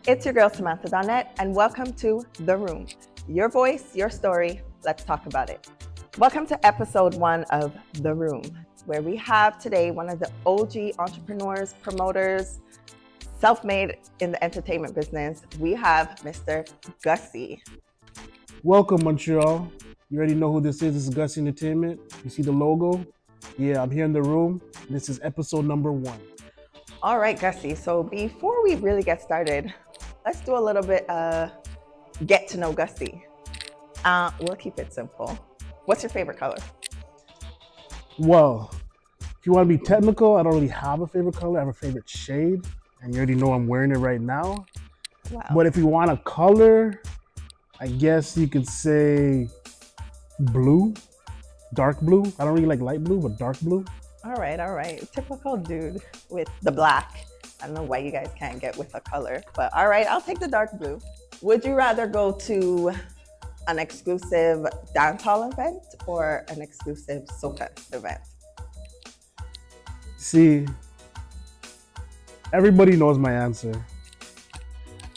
It's your girl Samantha Donette, and welcome to The Room. Your voice, your story, let's talk about it. Welcome to episode 1 of The Room, where we have today one of the OG entrepreneurs, promoters, self-made in the entertainment business. We have Mr. Gussy. Welcome, Montreal. You already know who this is. This is Gussy Entertainment. You see the logo? Yeah, I'm here in the room. This is episode number 1. All right, Gussy. So before we really get started, let's do a little bit get to know Gussy. We'll keep it simple. What's your favorite color? Well, if you want to be technical, I don't really have a favorite color. I have a favorite shade, and you already know I'm wearing it right now. Wow. But if you want a color, I guess you could say blue, dark blue. I don't really like light blue, but dark blue. All right. Typical dude with the black. I don't know why you guys can't get with a color, but all right, I'll take the dark blue. Would you rather go to an exclusive dance hall event or an exclusive soca event? See, everybody knows my answer.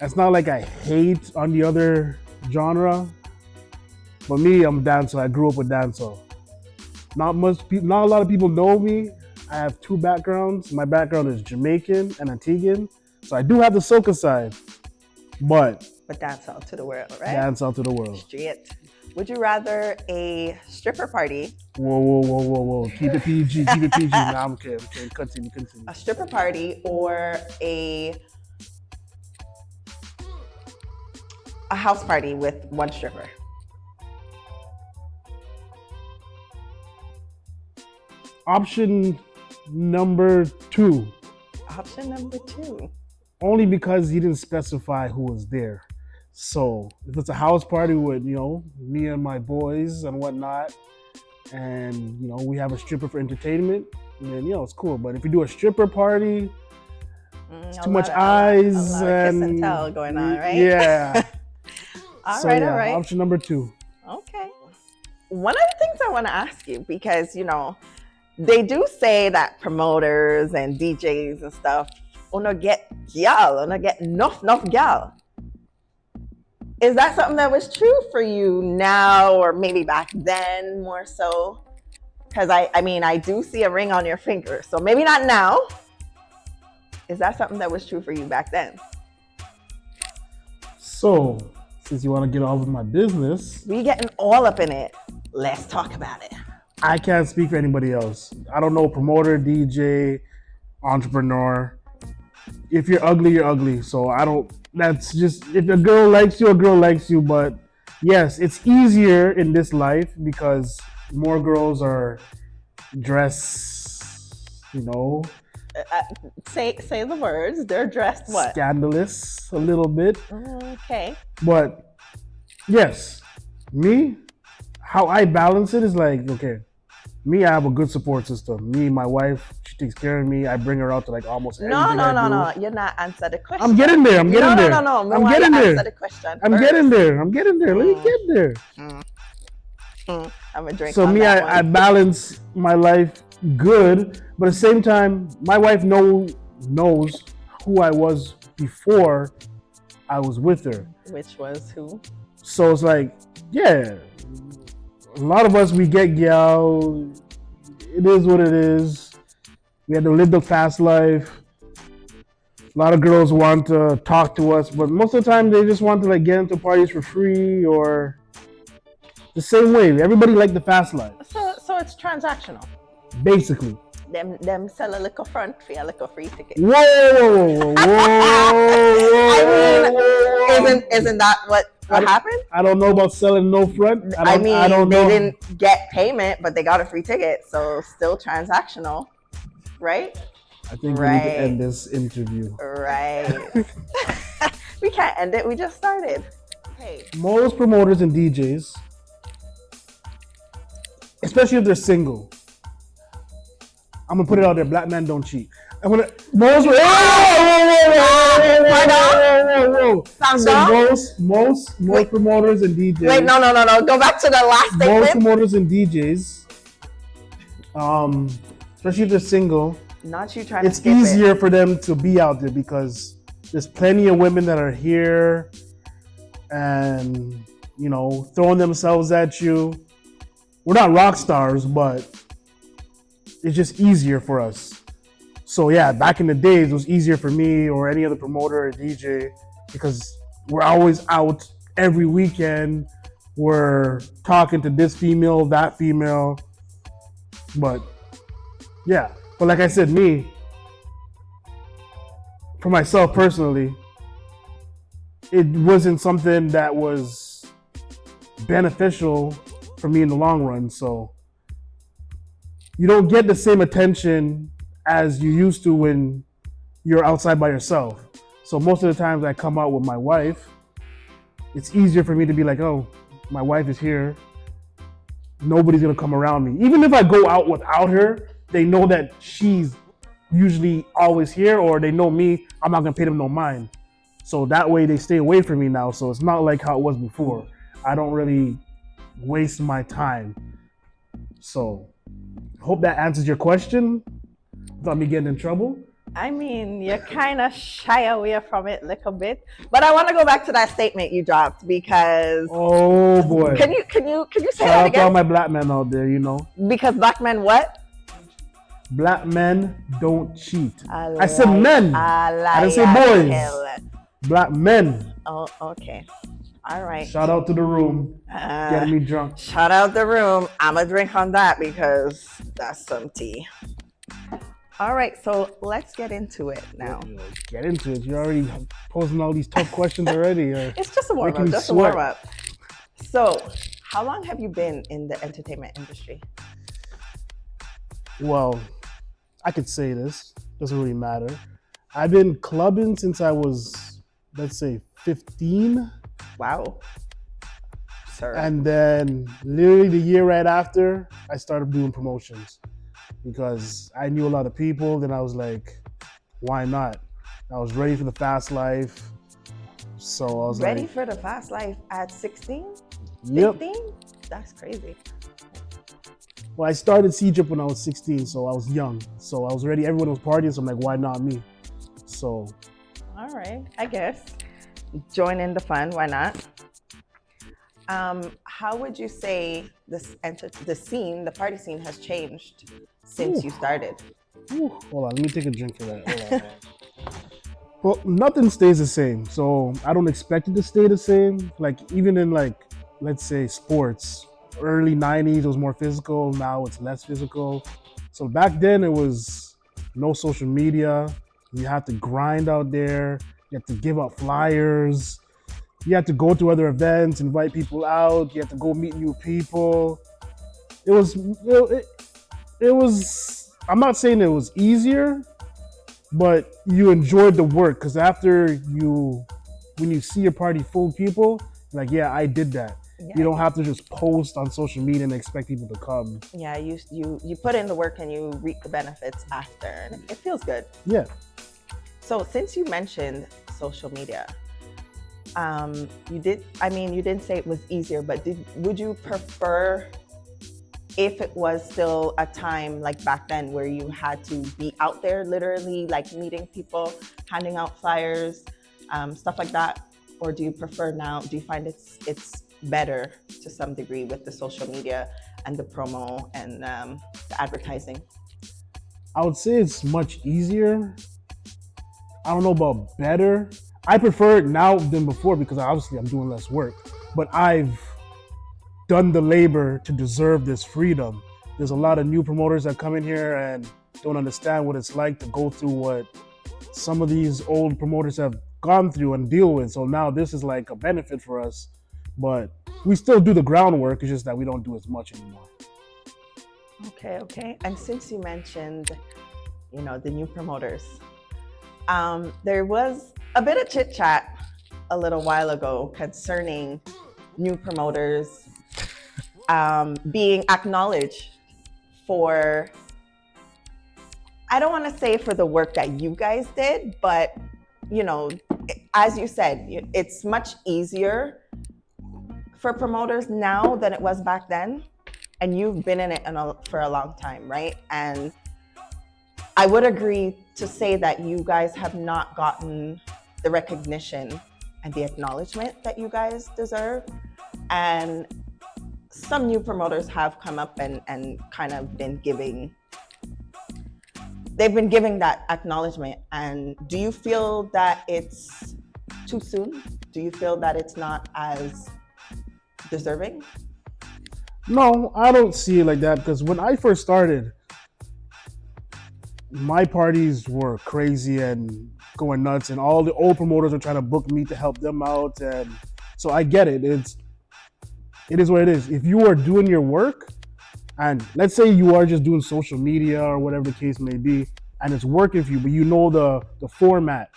It's not like I hate on the other genre, but me, I'm dancehall. I grew up with dancehall. Not a lot of people know me. I have 2 backgrounds. My background is Jamaican and Antiguan, so I do have the soca side, but dancehall to the world, right? Dancehall to the world. Straight. Would you rather a stripper party? Whoa. Keep it PG, keep it PG. Nah, I'm kidding. Continue. A stripper party or a house party with one stripper? Option number 2. Option number 2. Only because he didn't specify who was there. So if it's a house party with, me and my boys and whatnot, and, we have a stripper for entertainment, then, it's cool. But if you do a stripper party, it's too much eyes. A lot of kiss and tell going on, right? Yeah. All right. Option number 2. Okay. One of the things I want to ask you, because, they do say that promoters and DJs and stuff, wanna get enough gal. Is that something that was true for you now, or maybe back then more so? Because I do see a ring on your finger, so maybe not now. Is that something that was true for you back then? So, since you want to get all of my business, we getting all up in it. Let's talk about it. I can't speak for anybody else. I don't know promoter, DJ, entrepreneur. If you're ugly, you're ugly. So that's just, if a girl likes you, but yes, it's easier in this life because more girls are dressed, Say the words. They're dressed what? Scandalous a little bit. Okay. But yes, me, how I balance it is like, okay, me, I have a good support system. Me, my wife, she takes care of me. I bring her out to almost everything I do. No. You're not answering the question. I'm getting there. No. I'm getting there. Answer the question I'm getting there. Let me get there. I'm gonna drink. So me, I balance my life good, but at the same time, my wife knows who I was before I was with her. Which was who? So it's like, yeah. A lot of us, we get gal. It is what it is. We had to live the fast life. A lot of girls want to talk to us, but most of the time they just want to get into parties for free or the same way. Everybody like the fast life. So it's transactional. Basically. Them sell a little front for a little free ticket. Whoa. Isn't that what happened? I don't know about selling no front. I don't know. They didn't get payment, but they got a free ticket, so still transactional, right? I think we need to end this interview. Right. We can't end it. We just started. Hey. Most promoters and DJs, especially if they're single, I'm gonna put it out there. Black men don't cheat. Most promoters and DJs. Wait, no. Go back to the last statement. Most promoters and DJs, especially if they're single, Not you trying to it's easier for them to be out there because there's plenty of women that are here and, throwing themselves at you. We're not rock stars, but it's just easier for us. So yeah, back in the days, it was easier for me or any other promoter or DJ because we're always out every weekend. We're talking to this female, that female. But yeah, but like I said, for myself personally, it wasn't something that was beneficial for me in the long run. So you don't get the same attention as you used to when you're outside by yourself. So most of the times I come out with my wife, it's easier for me to be like, oh, my wife is here. Nobody's gonna come around me. Even if I go out without her, they know that she's usually always here, or they know me, I'm not gonna pay them no mind. So that way they stay away from me now. So it's not like how it was before. I don't really waste my time. So hope that answers your question without me getting in trouble. I mean, you kind of shy away from it a little bit, but I want to go back to that statement you dropped because. Oh boy! Can you say Shout that out again? to all my black men out there, Because black men what? Black men don't cheat. I said men. I didn't say boys. Black men. Oh, okay. All right. Shout out to the room. Getting me drunk. Shout out the room. I'ma drink on that because that's some tea. All right, so let's get into it now. Get into it. You're already posing all these tough questions already. It's just a warm up. Just a warm up. So, how long have you been in the entertainment industry? Well, I could say this. Doesn't really matter. I've been clubbing since I was, let's say, 15. Wow. Sir. And then literally the year right after, I started doing promotions because I knew a lot of people. Then I was like, why not? I was ready for the fast life. So I was ready for the fast life at 16? Yep. 15? That's crazy. Well, I started C-Drip when I was 16, so I was young. So I was ready. Everyone was partying, so I'm like, why not me? So. All right, I guess. Join in the fun, why not? How would you say the party scene has changed since you started? Hold on, let me take a drink for that. Hold on. Well, nothing stays the same, so I don't expect it to stay the same. Like even in let's say sports, early 90s it was more physical, now it's less physical. So back then it was no social media. You had to grind out there, you had to give out flyers. You had to go to other events, invite people out. You had to go meet new people. It was. I'm not saying it was easier, but you enjoyed the work because when you see a party full of people, like yeah, I did that. Yeah, you don't have to just post on social media and expect people to come. Yeah, you put in the work and you reap the benefits after, and it feels good. Yeah. So since you mentioned social media. You didn't say it was easier, but would you prefer if it was still a time like back then where you had to be out there literally like meeting people, handing out flyers, stuff like that? Or do you prefer now, do you find it's better to some degree with the social media and the promo and the advertising? I would say it's much easier. I don't know about better. I prefer it now than before because obviously I'm doing less work, but I've done the labor to deserve this freedom. There's a lot of new promoters that come in here and don't understand what it's like to go through what some of these old promoters have gone through and deal with. So now this is like a benefit for us, but we still do the groundwork. It's just that we don't do as much anymore. Okay. And since you mentioned, the new promoters, there was a bit of chit chat a little while ago concerning new promoters being acknowledged for, I don't want to say for the work that you guys did, but as you said, it's much easier for promoters now than it was back then. And you've been in it for a long time, right? And I would agree to say that you guys have not gotten the recognition and the acknowledgement that you guys deserve. And some new promoters have come up and kind of been giving that acknowledgement. And do you feel that it's too soon? Do you feel that it's not as deserving? No, I don't see it like that, because when I first started, my parties were crazy and going nuts, and all the old promoters are trying to book me to help them out. And so I get it. It is what it is. If you are doing your work, and let's say you are just doing social media or whatever the case may be, and it's working for you, but you know the format,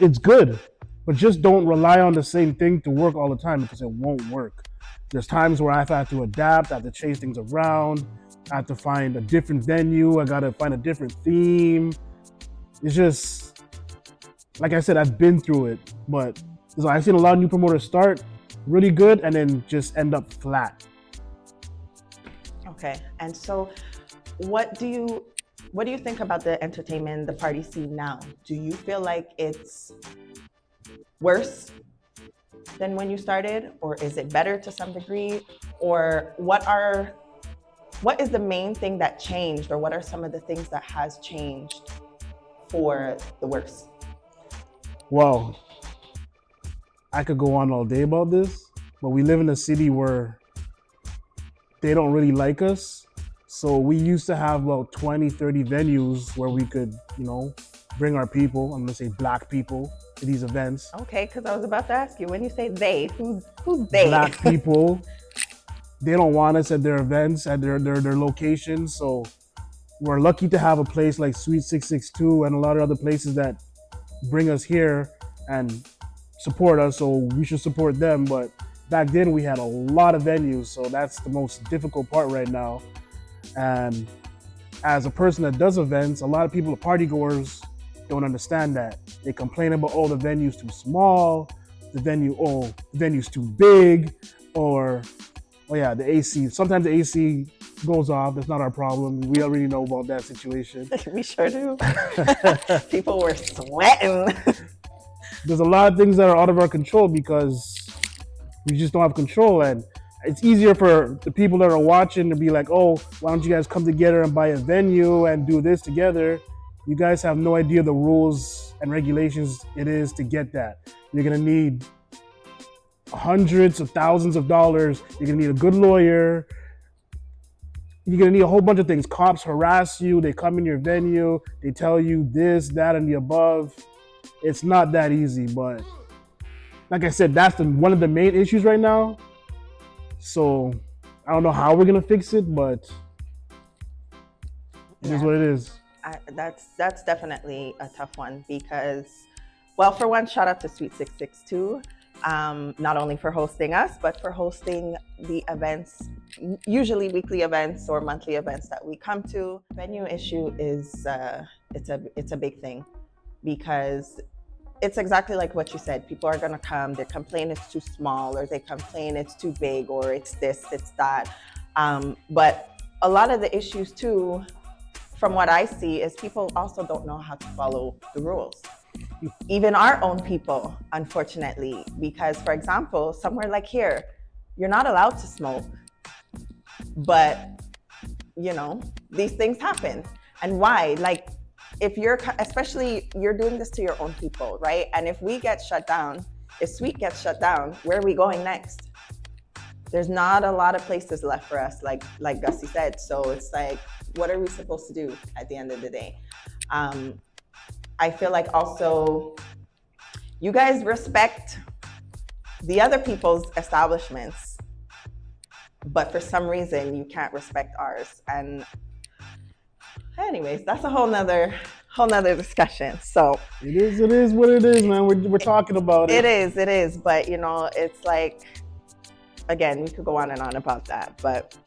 it's good. But just don't rely on the same thing to work all the time, because it won't work. There's times where I've had to adapt, I have to change things around, I have to find a different venue, I gotta find a different theme. It's just, like I said, I've been through it. But so I've seen a lot of new promoters start really good and then just end up flat. Okay, and so what do you think about the entertainment, the party scene now? Do you feel like it's worse than when you started, or is it better to some degree? Or what is the main thing that changed, or what are some of the things that has changed for the worse? Well, I could go on all day about this, but we live in a city where they don't really like us. So we used to have about 20, 30 venues where we could, bring our people, I'm gonna say black people, to these events. Okay, because I was about to ask you, when you say they, who's they? Black people. They don't want us at their events, at their locations. So we're lucky to have a place like Suite 662 and a lot of other places that bring us here and support us. So we should support them. But back then we had a lot of venues. So that's the most difficult part right now. And as a person that does events, a lot of people, party goers, don't understand that. They complain about, the venue's too small, the venue's too big, or, the AC. Sometimes the AC goes off. That's not our problem. We already know about that situation. We sure do. People were sweating. There's a lot of things that are out of our control because we just don't have control. And it's easier for the people that are watching to be like, why don't you guys come together and buy a venue and do this together? You guys have no idea the rules and regulations it is to get that. You're gonna need hundreds of thousands of dollars. You're gonna need a good lawyer. You're gonna need a whole bunch of things. Cops harass you. They come in your venue. They tell you this, that, and the above. It's not that easy, but like I said, that's one of the main issues right now. So I don't know how we're gonna fix it, but it is what it is. That's definitely a tough one because, well, for one, shout out to Suite 662, not only for hosting us, but for hosting the events, usually weekly events or monthly events that we come to. Venue issue is it's a big thing because it's exactly like what you said. People are gonna come, they complain it's too small, or they complain it's too big, or it's this, it's that. But a lot of the issues too, from what I see, is people also don't know how to follow the rules. Even our own people, unfortunately, because for example, somewhere like here, you're not allowed to smoke, but these things happen. And why? Like, if especially you're doing this to your own people, right? And if we get shut down, if Suite gets shut down, where are we going next? There's not a lot of places left for us, like Gussy said. So it's like, what are we supposed to do at the end of the day? I feel like also you guys respect the other people's establishments, but for some reason you can't respect ours. And anyways, that's a whole nother discussion. So it is what it is, man. We're talking about it. It is, but it's like, again, we could go on and on about that, but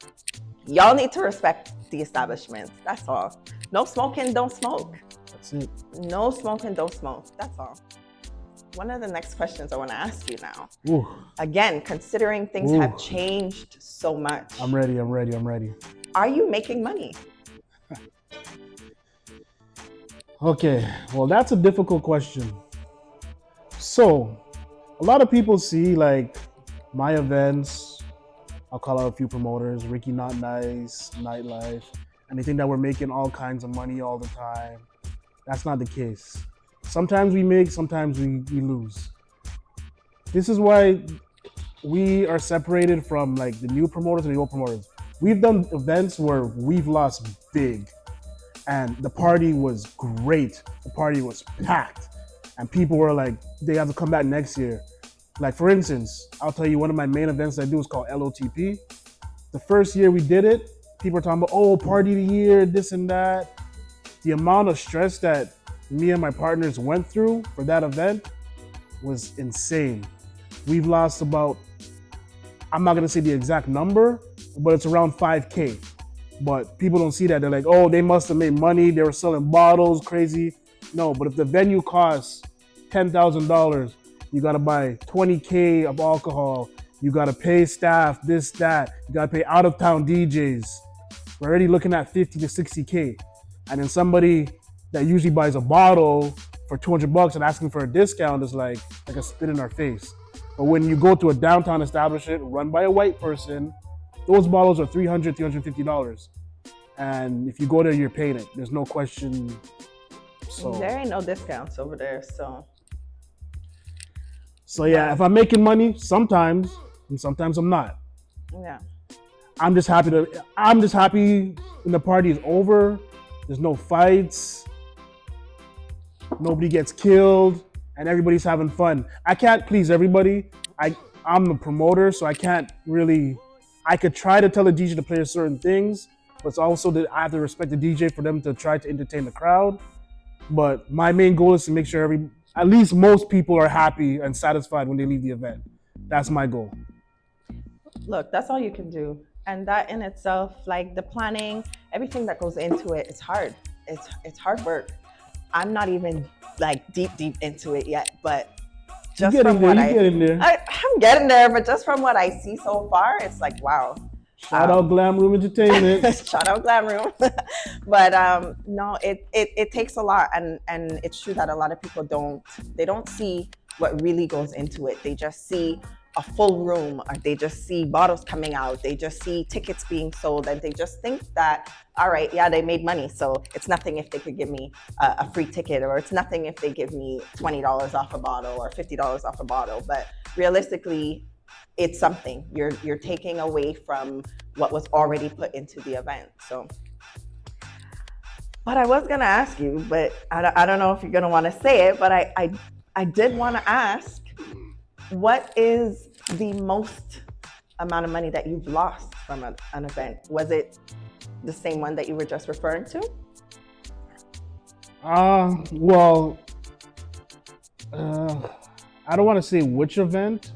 y'all need to respect the establishments. That's all. No smoking, don't smoke. That's it. No smoking, don't smoke. That's all. One of the next questions I want to ask you now. Ooh. Again, considering things have changed so much. I'm ready. Are you making money? Okay, well, that's a difficult question. So, a lot of people see like my events. I'll call out a few promoters, Ricky Notnice, Nightlife, and they think that we're making all kinds of money all the time. That's not the case. Sometimes we make, sometimes we lose. This is why we are separated from like the new promoters and the old promoters. We've done events where we've lost big, and the party was great. The party was packed, and people were like, they have to come back next year. Like for instance, I'll tell you one of my main events I do is called LOTP. The first year we did it, people were talking about, oh, party of the year, this and that. The amount of stress that me and my partners went through for that event was insane. We've lost about, I'm not gonna say the exact number, but it's around 5K. But people don't see that. They're like, oh, they must have made money. They were selling bottles, crazy. No, but if the venue costs $10,000, you gotta buy 20K of alcohol. You gotta pay staff, this, that. You gotta pay out-of-town DJs. We're already looking at 50 to 60K. And then somebody that usually buys a bottle for $200 and asking for a discount is like a spit in our face. But when you go to a downtown establishment run by a white person, those bottles are $300, $350. And if you go there, you're paying it. There's no question. So There ain't no discounts over there, so. So yeah, if I'm making money, sometimes, and sometimes I'm not. Yeah. I'm just happy when the party is over. There's no fights. Nobody gets killed, and everybody's having fun. I can't please everybody. I'm the promoter, so I can't really. I could try to tell a DJ to play certain things, but it's also that I have to respect the DJ for them to try to entertain the crowd. But my main goal is to make sure at least most people are happy and satisfied when they leave the event. That's my goal. Look, that's all you can do. And that in itself, like the planning, everything that goes into it, it's hard. It's hard work. I'm not even like deep into it yet, but just from what I'm getting there, but just from what I see so far, it's like, wow. Shout out Glam Room Entertainment. Shout out Glam Room. But no, it takes a lot, and it's true that a lot of people don't see what really goes into it. They just see a full room, or they just see bottles coming out, they just see tickets being sold, and they just think that, all right, yeah, they made money, so it's nothing if they could give me a free ticket, or it's nothing if they give me $20 off a bottle or $50 off a bottle. But realistically, it's something. You're taking away from what was already put into the event. So, but I was gonna ask you, but I don't know if you're gonna want to say it, but I did want to ask, what is the most amount of money that you've lost from an event? Was it the same one that you were just referring to? Well, I don't want to say which event,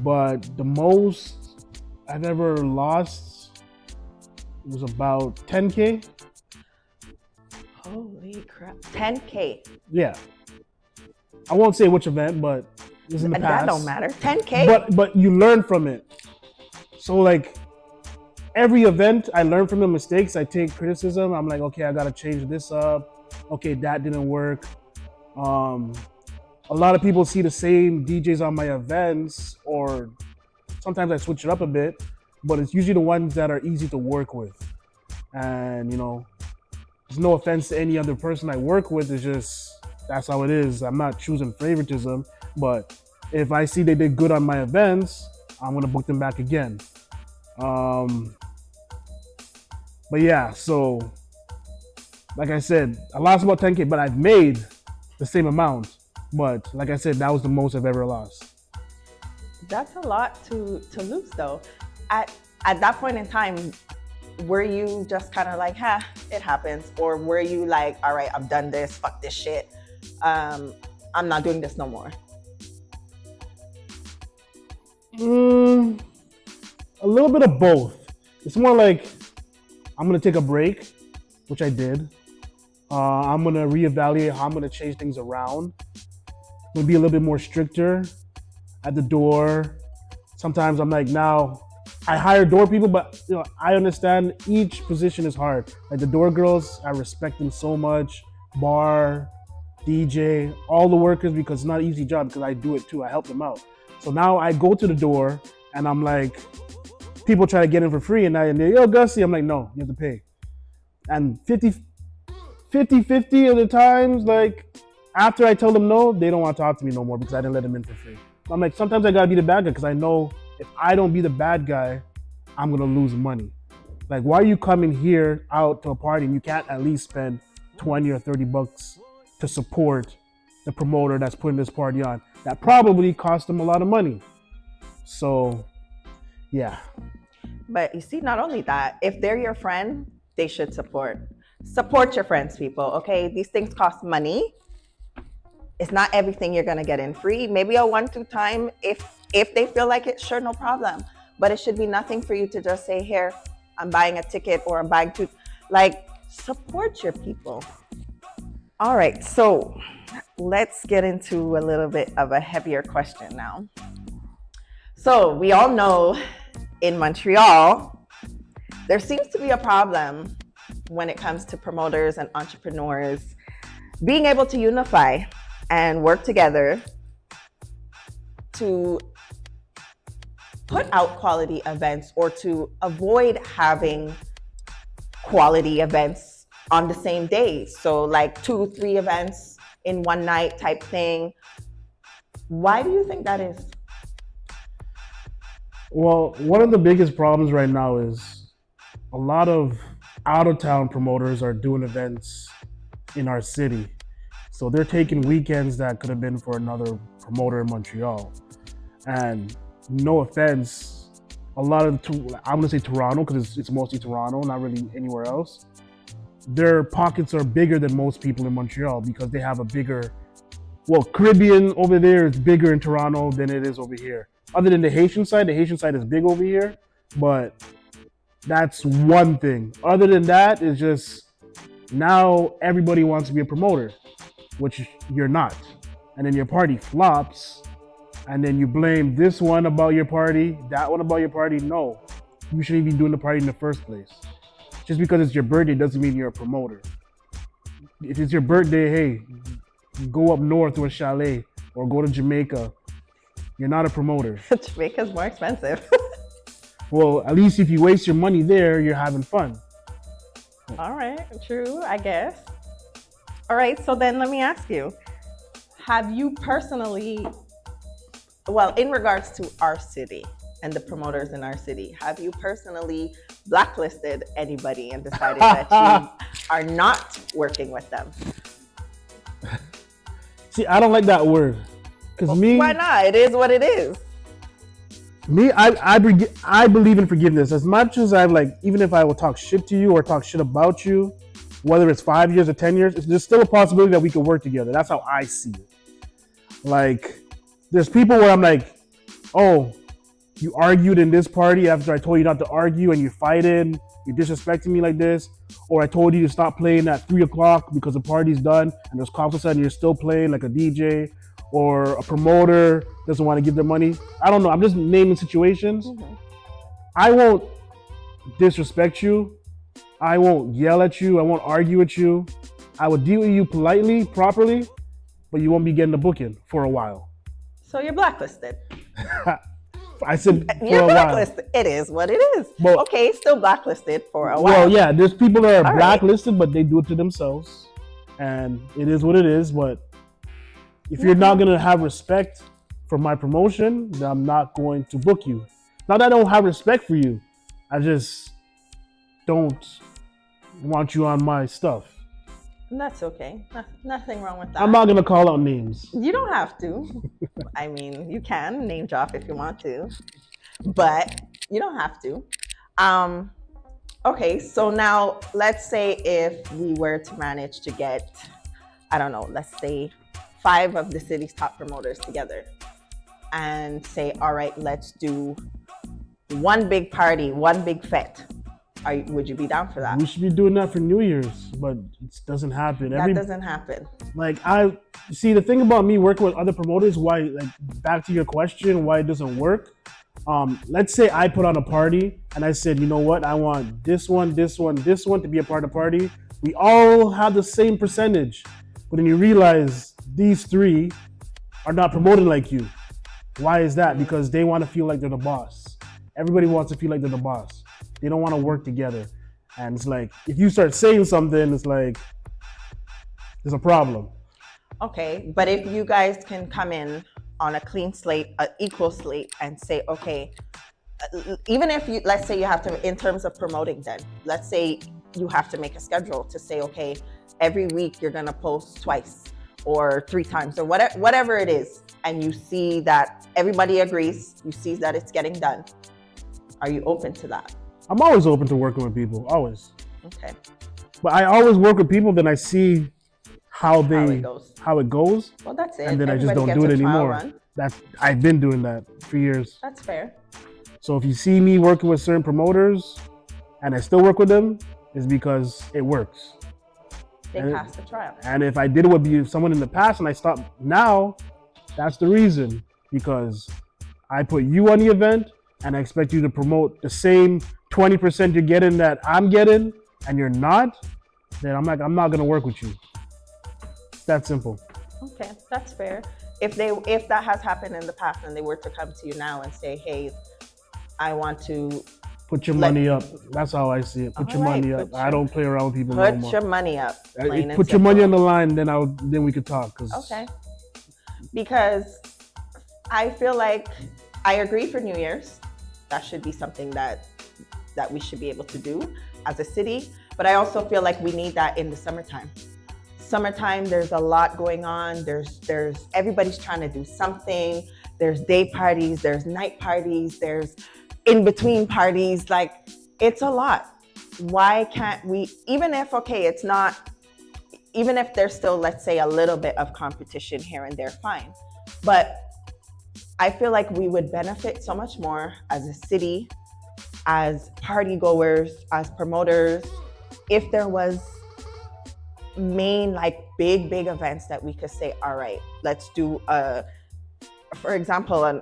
but the most I've ever lost was about 10K. Holy crap. 10K. Yeah. I won't say which event, but it was in the past. That don't matter. 10K? But you learn from it. So like every event, I learn from the mistakes. I take criticism. I'm like, okay, I got to change this up. Okay, that didn't work. A lot of people see the same DJs on my events, or sometimes I switch it up a bit, but it's usually the ones that are easy to work with. And, there's no offense to any other person I work with. It's just, that's how it is. I'm not choosing favoritism, but if I see they did good on my events, I'm going to book them back again. But yeah, so like I said, I lost about 10K, but I've made the same amount. But like I said, that was the most I've ever lost. That's a lot to lose, though. At that point in time, were you just kind of like, it happens? Or were you like, all right, I've done this, fuck this shit. I'm not doing this no more? A little bit of both. It's more like, I'm going to take a break, which I did. I'm going to reevaluate how I'm going to change things around. I'm going to be a little bit more stricter at the door. Sometimes I'm like, now I hire door people, but I understand each position is hard. Like the door girls, I respect them so much. bar, DJ, all the workers, because it's not an easy job because I do it too. I help them out. So now I go to the door and I'm like, people try to get in for free and they're, yo, Gussy. I'm like, no, you have to pay. And 50 of the times, like, after I tell them no, they don't want to talk to me no more because I didn't let them in for free. I'm like, sometimes I gotta be the bad guy because I know if I don't be the bad guy, I'm gonna lose money. Like, why are you coming here out to a party and you can't at least spend 20 or 30 bucks to support the promoter that's putting this party on? That probably cost them a lot of money. So, yeah. But you see, not only that, if they're your friend, they should support your friends, people. Okay, these things cost money. It's not everything you're gonna get in free. Maybe a 1-2 time if they feel like it, sure, no problem. But it should be nothing for you to just say, here, I'm buying a ticket or I'm buying two. Like, support your people. All right, so let's get into a little bit of a heavier question now. So we all know in Montreal, there seems to be a problem when it comes to promoters and entrepreneurs being able to unify and work together to put out quality events or to avoid having quality events on the same day. So like 2-3 events in one night type thing. Why do you think that is? Well, one of the biggest problems right now is a lot of out-of-town promoters are doing events in our city. So they're taking weekends that could have been for another promoter in Montreal. And no offense, a lot of, I'm gonna say Toronto, because it's mostly Toronto, not really anywhere else. Their pockets are bigger than most people in Montreal because they have a bigger, well, Caribbean over there is bigger in Toronto than it is over here. Other than the Haitian side is big over here, but that's one thing. Other than that, it's just now everybody wants to be a promoter, which you're not. And then your party flops, and then you blame this one about your party, that one about your party. No, you shouldn't be doing the party in the first place. Just because it's your birthday doesn't mean you're a promoter. If it's your birthday, hey, go up north to a chalet or go to Jamaica. You're not a promoter. Jamaica's more expensive. Well, at least if you waste your money there, you're having fun. All right, true, I guess. All right, so then let me ask you, have you personally, well, in regards to our city and the promoters in our city, have you personally blacklisted anybody and decided that you are not working with them? See, I don't like that word. Because why not? It is what it is. I believe in forgiveness. As much as I like, even if I will talk shit to you or talk shit about you, whether it's 5 years or 10 years, there's still a possibility that we could work together. That's how I see it. Like, there's people where I'm like, oh, you argued in this party after I told you not to argue and you fighting, you're disrespecting me like this, or I told you to stop playing at 3 o'clock because the party's done and there's cops outside and you're still playing like a DJ, or a promoter doesn't want to give their money. I don't know. I'm just naming situations. Mm-hmm. I won't disrespect you. I won't yell at you. I won't argue with you. I will deal with you politely, properly, but you won't be getting the booking for a while. So you're blacklisted. I said for you're a blacklisted. while. It is what it is. But, okay, still blacklisted for a while. Well, yeah, there's people that are all blacklisted, right, but they do it to themselves. And it is what it is. But if you're not going to have respect for my promotion, then I'm not going to book you. Not that I don't have respect for you. I just don't want you on my stuff. That's okay. Nothing wrong with that. I'm not going to call out names. You don't have to. I mean, you can name drop if you want to, but you don't have to. Okay, so now let's say if we were to manage to get, I don't know, let's say 5 of the city's top promoters together and say, all right, let's do one big party, one big fete. Would you be down for that? We should be doing that for New Year's, but it doesn't happen. That doesn't happen. Like, see, the thing about me working with other promoters, why, like, back to your question, why it doesn't work. Let's say I put on a party and I said, you know what, I want this one to be a part of the party. We all have the same percentage, but then you realize these three are not promoted like you. Why is that? Because they want to feel like they're the boss. Everybody wants to feel like they're the boss. They don't want to work together. And it's like, if you start saying something, it's like, there's a problem. Okay, but if you guys can come in on a clean slate, an equal slate, and say, okay, even if you, let's say you have to, in terms of promoting then, let's say you have to make a schedule to say, okay, every week you're going to post twice or 3 times or whatever it is, and you see that everybody agrees, you see that it's getting done. Are you open to that? I'm always open to working with people, always. Okay. But I always work with people, then I see how it goes. Well, that's it. And then I just don't do it anymore. I've been doing that for years. That's fair. So if you see me working with certain promoters and I still work with them, it's because it works. They passed the trial. And if I did it with someone in the past and I stopped now, that's the reason. Because I put you on the event and I expect you to promote the same 20% you're getting that I'm getting, and you're not, then I'm not gonna work with you. It's that simple. Okay, that's fair. If that has happened in the past and they were to come to you now and say, hey, I want to put your money up. That's how I see it. Put your money up. I don't play around with people no more. Put your money up. Put your money on the line, then we could talk. Okay. Because I feel like I agree for New Year's. That should be something that we should be able to do as a city. But I also feel like we need that in the summertime. Summertime, there's a lot going on. There's everybody's trying to do something. There's day parties, there's night parties, there's in-between parties. Like, it's a lot. Why can't we, even if there's still, let's say, a little bit of competition here and there, fine. But I feel like we would benefit so much more as a city, as party goers, as promoters, if there was main, like, big events that we could say, all right, let's do for example,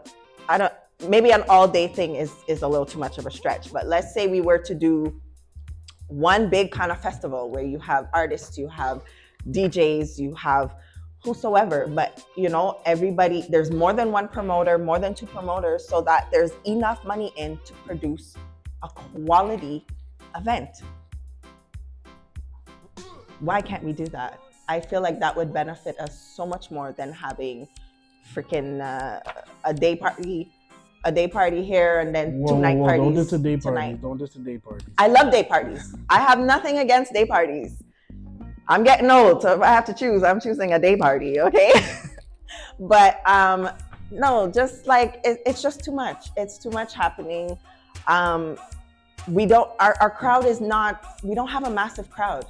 maybe an all-day thing is a little too much of a stretch, but let's say we were to do one big kind of festival where you have artists, you have DJs, you have whosoever, but everybody, there's more than one promoter, more than 2 promoters, so that there's enough money in to produce a quality event. Why can't we do that? I feel like that would benefit us so much more than having freaking a day party here and then 2 night parties. Don't diss a day party. Don't diss a day party. I love day parties. I have nothing against day parties. I'm getting old, so if I have to choose, I'm choosing a day party, okay? But no, just like it's just too much. It's too much happening. Our crowd is not, we don't have a massive crowd.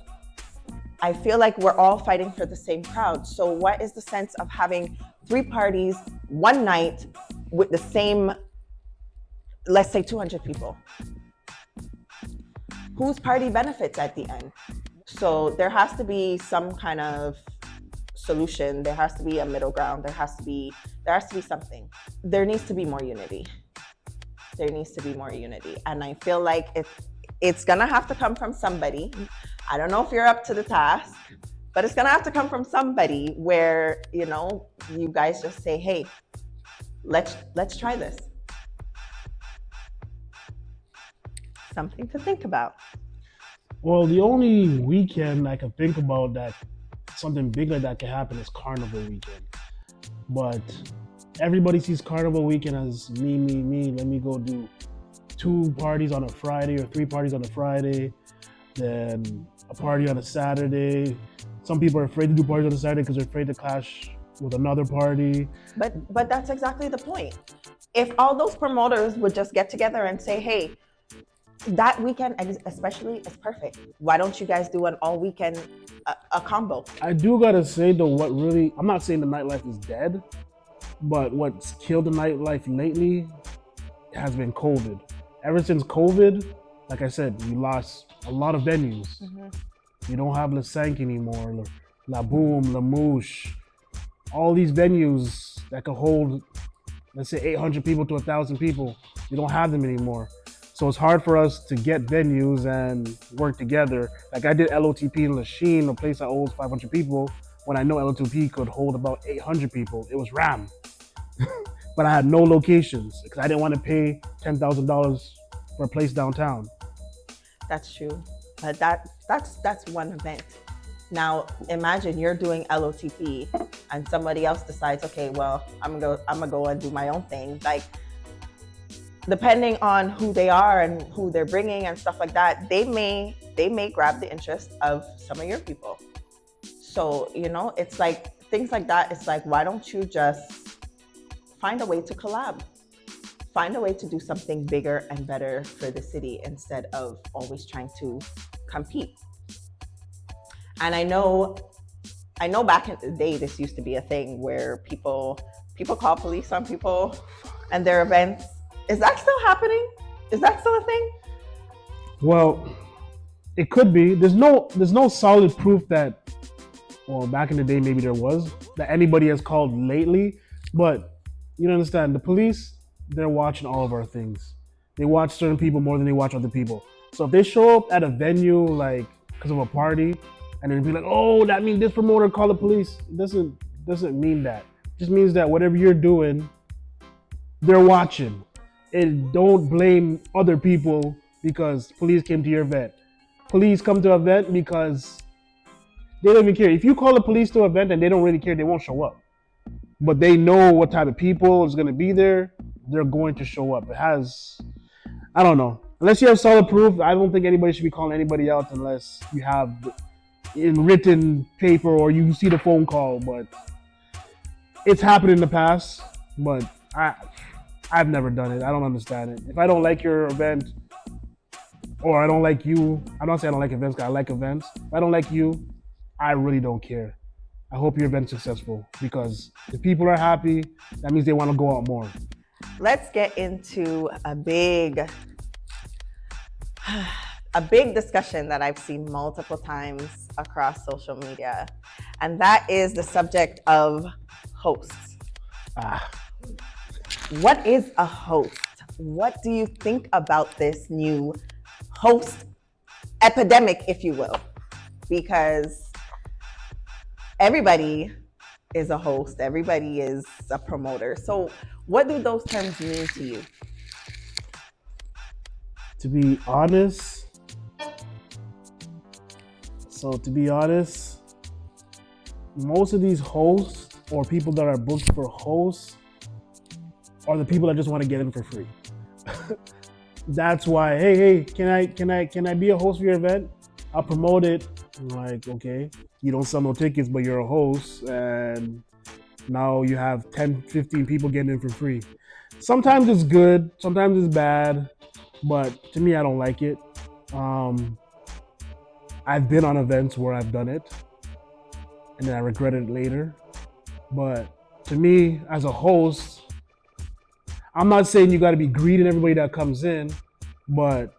I feel like we're all fighting for the same crowd. So what is the sense of having 3 parties one night with the same, let's say 200 people? Whose party benefits at the end? So there has to be some kind of solution. There has to be a middle ground. There has to be something. There needs to be more unity. And I feel like it's gonna have to come from somebody. I don't know if you're up to the task, but it's gonna have to come from somebody where, you guys just say, hey, let's try this. Something to think about. Well, the only weekend I can think about that something big like that can happen is Carnival weekend. But everybody sees Carnival weekend as me. Let me go do 2 parties on a Friday or 3 parties on a Friday, then a party on a Saturday. Some people are afraid to do parties on a Saturday because they're afraid to clash with another party. But that's exactly the point. If all those promoters would just get together and say, hey, that weekend especially is perfect. Why don't you guys do an all weekend a combo? I do gotta say though, I'm not saying the nightlife is dead, but what's killed the nightlife lately has been COVID. Ever since COVID, like I said, we lost a lot of venues. Mm-hmm. You don't have Le Cinq anymore, La Boom, La Mouche, all these venues that could hold, let's say 800 people to 1,000 people. You don't have them anymore. So it's hard for us to get venues and work together. Like I did LOTP in Lachine, a place that holds 500 people, when I know LOTP could hold about 800 people. It was RAM. But I had no locations because I didn't want to pay $10,000 for a place downtown. That's true. But that's one event. Now imagine you're doing LOTP and somebody else decides, okay, well, I'm gonna go and do my own thing. Like, depending on who they are and who they're bringing and stuff like that, they may grab the interest of some of your people. So, it's like things like that. It's like, why don't you just find a way to collab? Find a way to do something bigger and better for the city instead of always trying to compete. And I know back in the day, this used to be a thing where people call police on people and their events. Is that still happening? Is that still a thing? Well, it could be. There's no solid proof that, well, back in the day maybe there was, that anybody has called lately. But you don't understand, the police, they're watching all of our things. They watch certain people more than they watch other people. So if they show up at a venue like because of a party, and then be like, oh, that means this promoter called the police. It doesn't mean that. It just means that whatever you're doing, they're watching. And don't blame other people because police came to your event. Police come to an event because they don't even care. If you call the police to an event and they don't really care, they won't show up. But they know what type of people is going to be there. They're going to show up. It has, I don't know. Unless you have solid proof, I don't think anybody should be calling anybody out unless you have in written paper or you see the phone call. But it's happened in the past, but I've never done it. I don't understand it. If I don't like your event or I don't like you, I'm not saying I don't like events because I like events. If I don't like you, I really don't care. I hope your event's successful because if people are happy, that means they want to go out more. Let's get into a big discussion that I've seen multiple times across social media, and that is the subject of hosts. What is a host? What do you think about this new host epidemic, if you will? Because everybody is a host, everybody is a promoter. So what do those terms mean to you? To be honest, most of these hosts or people that are booked for hosts are the people that just want to get in for free. That's why, hey, can I be a host for your event? I'll promote it. I'm like, okay, you don't sell no tickets, but you're a host, and now you have 10, 15 people getting in for free. Sometimes it's good, sometimes it's bad, but to me, I don't like it. I've been on events where I've done it, and then I regret it later. But to me, as a host, I'm not saying you got to be greeting everybody that comes in, but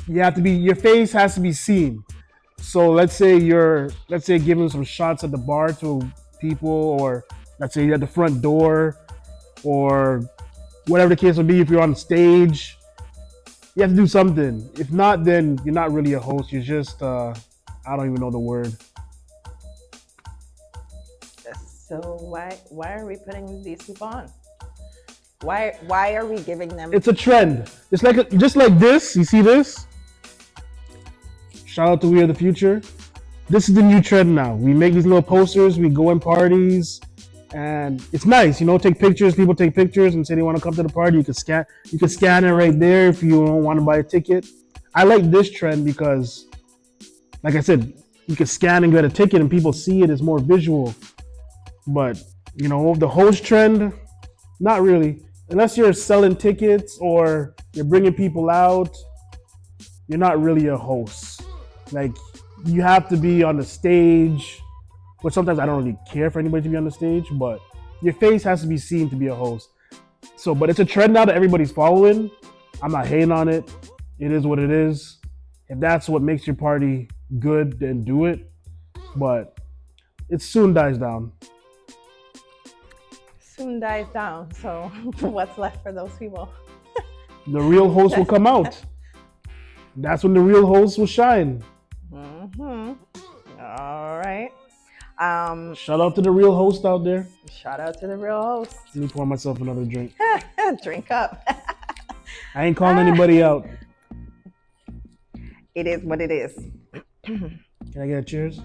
your face has to be seen. So let's say giving some shots at the bar to people, or let's say you're at the front door, or whatever the case will be. If you're on stage, you have to do something. If not, then you're not really a host. You're just I don't even know the word. So why are we putting these people on? Why are we giving them? It's a trend. It's just like this. You see this? Shout out to We Are the Future. This is the new trend now. We make these little posters. We go in parties, and it's nice. Take pictures. People take pictures and say they want to come to the party. You can scan it right there if you don't want to buy a ticket. I like this trend because, like I said, you can scan and get a ticket, and people see it. It's more visual. But the host trend, not really. Unless you're selling tickets or you're bringing people out, you're not really a host. Like, you have to be on the stage, which sometimes I don't really care for anybody to be on the stage, but your face has to be seen to be a host. So, but it's a trend now that everybody's following. I'm not hating on it. It is what it is. If that's what makes your party good, then do it. But it soon dies down. Soon dies down. So what's left for those people? The real host will come out. That's when the real host will shine. Mm-hmm. All right. Shout out to the real host out there. Shout out to the real host. Let me pour myself another drink. Drink up. I ain't calling anybody out. It is what it is. Can I get a cheers?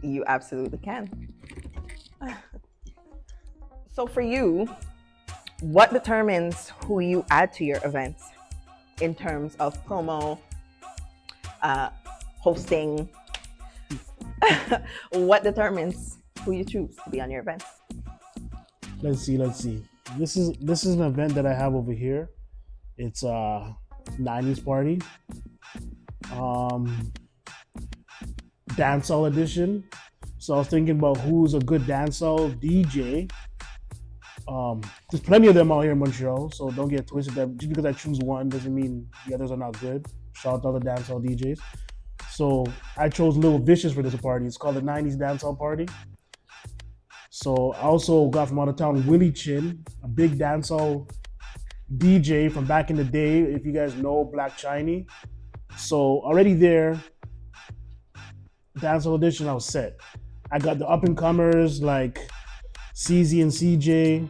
You absolutely can. So for you, what determines who you add to your events in terms of promo, hosting? What determines who you choose to be on your events? Let's see. This is an event that I have over here. It's a 90s party. Dancehall edition. So I was thinking about who's a good dancehall DJ. There's plenty of them out here in Montreal, so don't get twisted that just because I choose one doesn't mean the others are not good. Shout out to other dancehall DJs. So I chose Little Vicious for this party. It's called the 90s Dancehall Party. So I also got from out of town Willie Chin, a big dancehall DJ from back in the day, if you guys know Black Chiney. So already there, dancehall edition, I was set. I got the up and comers like CZ and CJ.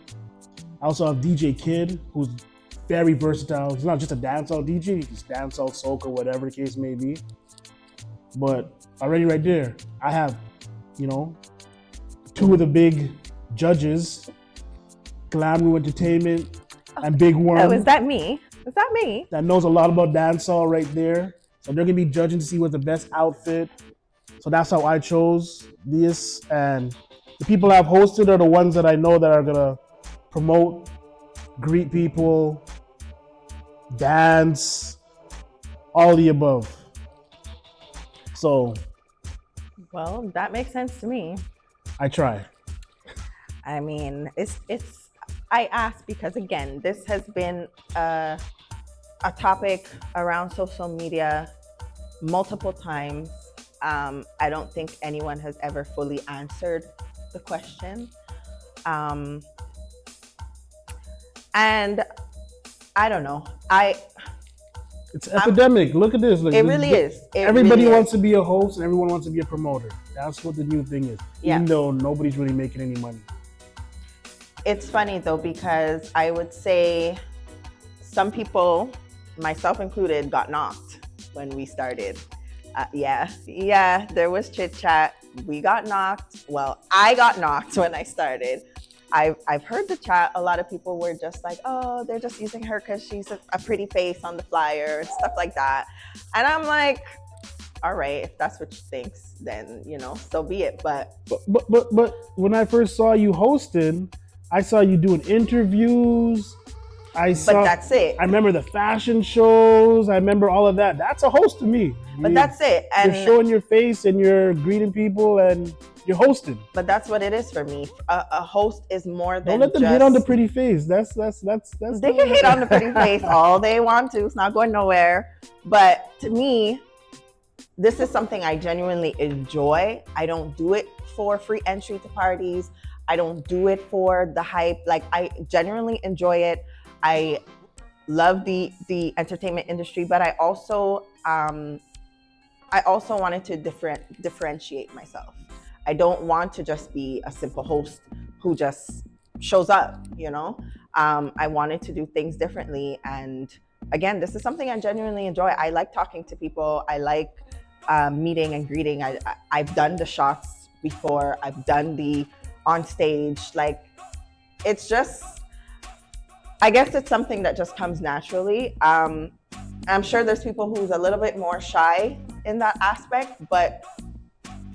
I also have DJ Kid, who's very versatile. He's not just a dancehall DJ, he's dancehall, soca, whatever the case may be. But already right there, I have, two of the big judges, Glamour Entertainment and Big Worm. Oh, is that me? Is that me? That knows a lot about dancehall right there. So they're gonna be judging to see what's the best outfit. So that's how I chose this. And the people I've hosted are the ones that I know that are gonna promote, greet people, dance, all the above. So, well, that makes sense to me. I try. I mean, I ask because again, this has been a topic around social media multiple times. I don't think anyone has ever fully answered the question. And I don't know. It's epidemic. Look at this. Look, it really is. Everybody wants to be a host and everyone wants to be a promoter. That's what the new thing is. Yeah. Even though nobody's really making any money. It's funny though, because I would say some people, myself included, got knocked when we started. Yeah, there was chit chat. We got knocked. Well, I got knocked when I started. I've heard the chat. A lot of people were just like, oh, they're just using her because she's a pretty face on the flyer and stuff like that. And I'm like, all right, if that's what you think, then, so be it. But when I first saw you hosting, I saw you doing interviews. But that's it. I remember the fashion shows. I remember all of that. That's a host to me. But that's it. And you're showing your face and you're greeting people and you're hosting. But that's what it is for me. A host is more than Don't let them hit on the pretty face. That's. They can hit on the pretty face all they want to. It's not going nowhere. But to me, this is something I genuinely enjoy. I don't do it for free entry to parties. I don't do it for the hype. Like, I genuinely enjoy it. I love the entertainment industry, but I also wanted to differentiate myself. I don't want to just be a simple host who just shows up, I wanted to do things differently. And again, this is something I genuinely enjoy. I like talking to people. I like meeting and greeting. I've done the shots before. I've done the on stage. Like, it's just, I guess it's something that just comes naturally. I'm sure there's people who's a little bit more shy in that aspect, but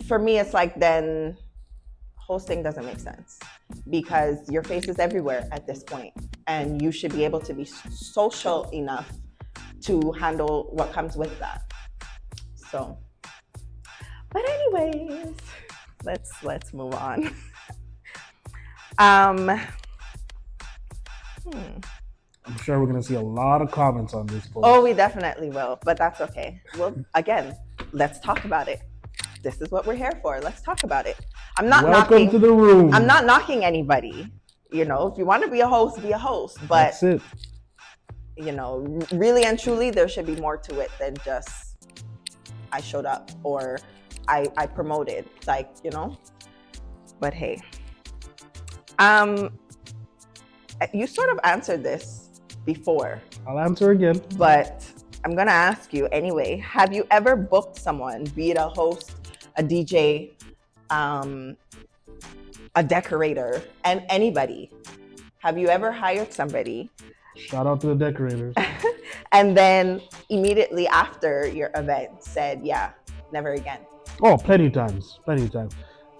for me, it's like, then hosting doesn't make sense because your face is everywhere at this point, and you should be able to be social enough to handle what comes with that. So, but anyways, let's move on. I'm sure we're going to see a lot of comments on this post. Oh, we definitely will, but that's okay. Well, again, let's talk about it. This is what we're here for. Let's talk about it. Welcome to the room. I'm not knocking anybody. If you want to be a host, be a host. But that's it. you know, really and truly, there should be more to it than just I showed up or I promoted, like, you know. But hey, you sort of answered this before. I'll answer again. But I'm gonna ask you anyway. Have you ever booked someone, be it a host, a DJ, a decorator, and anybody? Have you ever hired somebody? Shout out to the decorators. And then immediately after your event said, yeah, never again? Oh, plenty of times.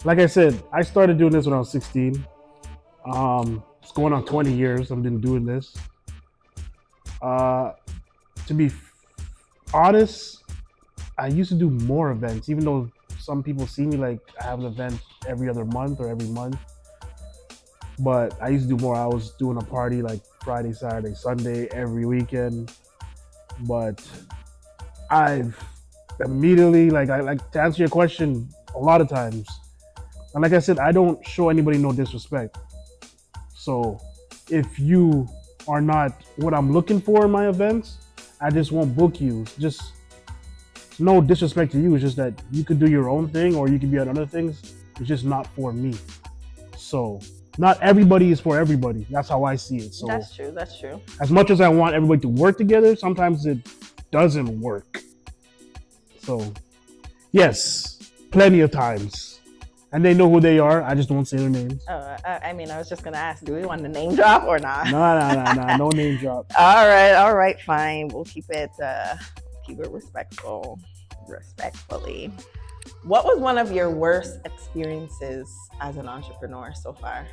Like I said, I started doing this when I was 16. It's going on 20 years I've been doing this. To be honest, I used to do more events, even though some people see me like I have an event every other month or every month. But I used to do more. I was doing a party like Friday, Saturday, Sunday, every weekend. But I've immediately, like, I like to answer your question a lot of times. And like I said, I don't show anybody no disrespect. So if you are not what I'm looking for in my events, I just won't book you. Just no disrespect to you. It's just that you could do your own thing or you could be on other things. It's just not for me. So not everybody is for everybody. That's how I see it. So that's true. As much as I want everybody to work together, sometimes it doesn't work. So yes, plenty of times. And they know who they are. I just don't say their names. I mean, I was just gonna ask, do we want to name drop or not? No, no name drop. All right, fine. We'll keep it respectfully. What was one of your worst experiences as an entrepreneur so far?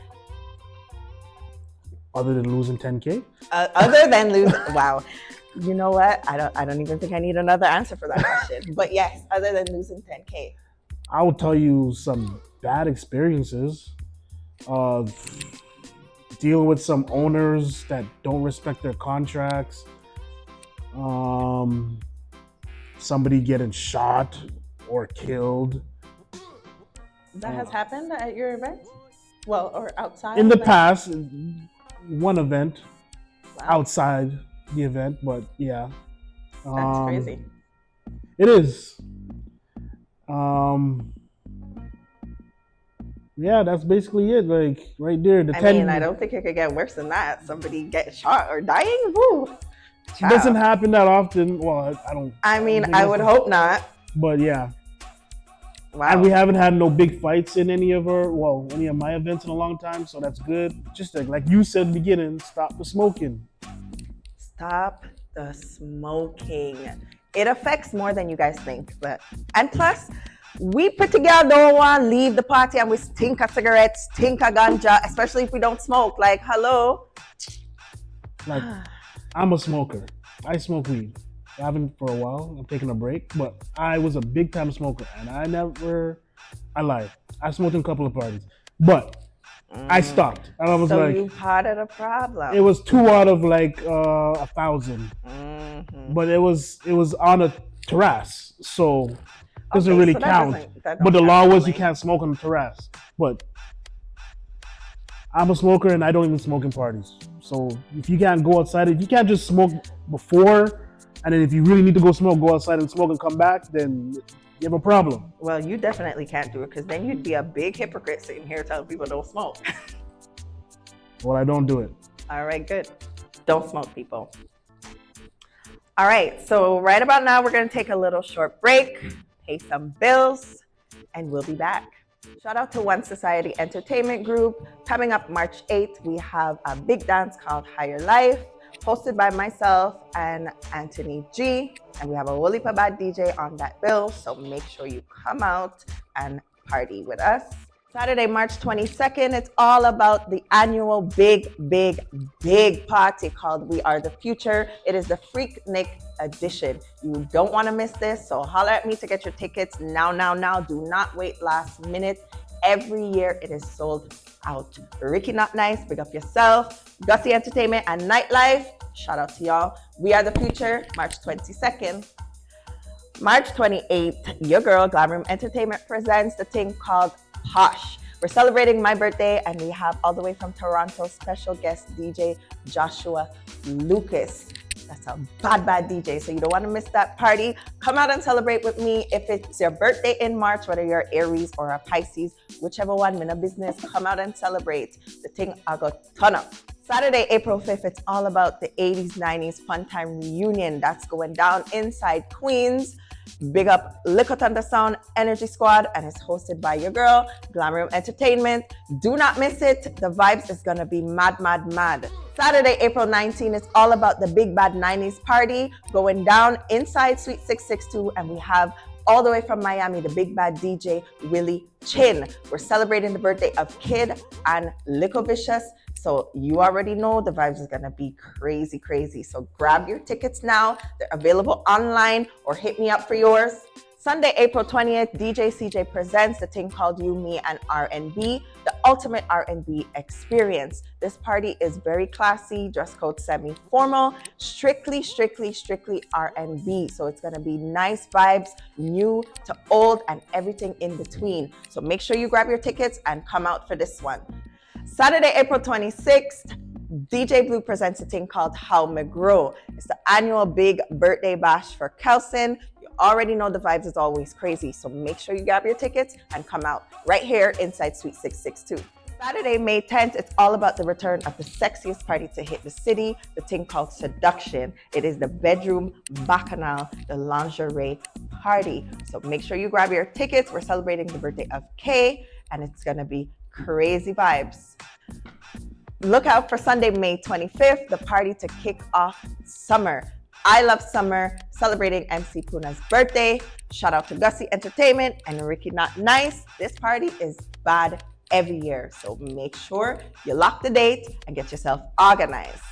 Other than losing 10K? Other than losing, wow. You know what? I don't even think I need another answer for that question. But yes, other than losing 10K. I will tell you some bad experiences of dealing with some owners that don't respect their contracts. Somebody getting shot or killed. That has happened at your event? Well, or outside? In the past, one event. Wow. Outside the event, but yeah. That's crazy. It is. Yeah, that's basically it. Like right there. I don't think it could get worse than that. Somebody get shot or dying. Woo. It doesn't happen that often. Well, I don't. I would hope not. But yeah. Wow. And we haven't had no big fights in any of my events in a long time, so that's good. Just like you said in the beginning, stop the smoking. Stop the smoking. It affects more than you guys think. And plus, we pretty girl don't want to leave the party and we stink of cigarettes, stink of ganja, especially if we don't smoke. Like, hello? Like, I'm a smoker. I smoke weed. I haven't for a while. I'm taking a break, but I was a big time smoker, and I lied. I smoked in a couple of parties, but I stopped. And I was so like, you part of the problem. It was 2 out of like 1,000, but it was on a terrace, so it doesn't really count. But the law was you can't smoke on the terrace. But I'm a smoker, and I don't even smoke in parties. So if you can't go outside, if you can't just smoke before, and then if you really need to go outside and smoke and come back, then you have a problem. Well, you definitely can't do it, because then you'd be a big hypocrite sitting here telling people don't smoke. Well, I don't do it. All right, good. Don't smoke, people. All right, so right about now, we're going to take a little short break, pay some bills, and we'll be back. Shout out to One Society Entertainment Group. Coming up March 8th, we have a big dance called Higher Life, hosted by myself and Anthony G. And we have a whole heap of bad DJ on that bill, so make sure you come out and party with us. Saturday, March 22nd, it's all about the annual big party called We Are the Future. It is the Freaknik edition. You don't want to miss this, so holler at me to get your tickets now. Do not wait last minute. Every year it is sold out. Ricky Notnice, big up yourself. Gussy Entertainment and Nightlife, shout out to y'all. We Are the Future, March 22nd. March 28th, your girl Glam Room Entertainment presents the thing called Posh. We're celebrating my birthday, and we have all the way from Toronto special guest DJ Joshua Lucas. That's a bad DJ. So you don't want to miss that party. Come out and celebrate with me. If it's your birthday in March, whether you're Aries or a Pisces, whichever one, in a business, come out and celebrate. The thing I got ton up. Saturday, April 5th, it's all about the 80s, 90s fun time reunion. That's going down inside Queens. Big up Liquor Thunder Sound Energy Squad, and it's hosted by your girl, Glam Room Entertainment. Do not miss it. The vibes is gonna be mad. Saturday, April 19th, it's all about the Big Bad 90s party going down inside Suite 662, and we have all the way from Miami, the Big Bad DJ, Willie Chin. We're celebrating the birthday of Kid and Lico Vicious. So you already know the vibes is gonna be crazy. So grab your tickets now. They're available online or hit me up for yours. Sunday, April 20th, DJ CJ presents the thing called You, Me, and R&B, the ultimate R&B experience. This party is very classy, dress code semi-formal, strictly R&B. So it's gonna be nice vibes, new to old and everything in between. So make sure you grab your tickets and come out for this one. Saturday, April 26th, DJ Blue presents a thing called How Me Grow. It's the annual big birthday bash for Kelson. You already know the vibes is always crazy, so make sure you grab your tickets and come out right here inside Suite 662. Saturday, May 10th, it's all about the return of the sexiest party to hit the city, the thing called Seduction. It is the bedroom bacchanal, the lingerie party. So make sure you grab your tickets. We're celebrating the birthday of Kay, and it's gonna be crazy vibes. Look out for Sunday, May 25th, the party to kick off summer. I love summer, celebrating MC Puna's birthday. Shout out to Gussy Entertainment and Ricky Notnice. This party is bad every year, so make sure you lock the date and get yourself organized.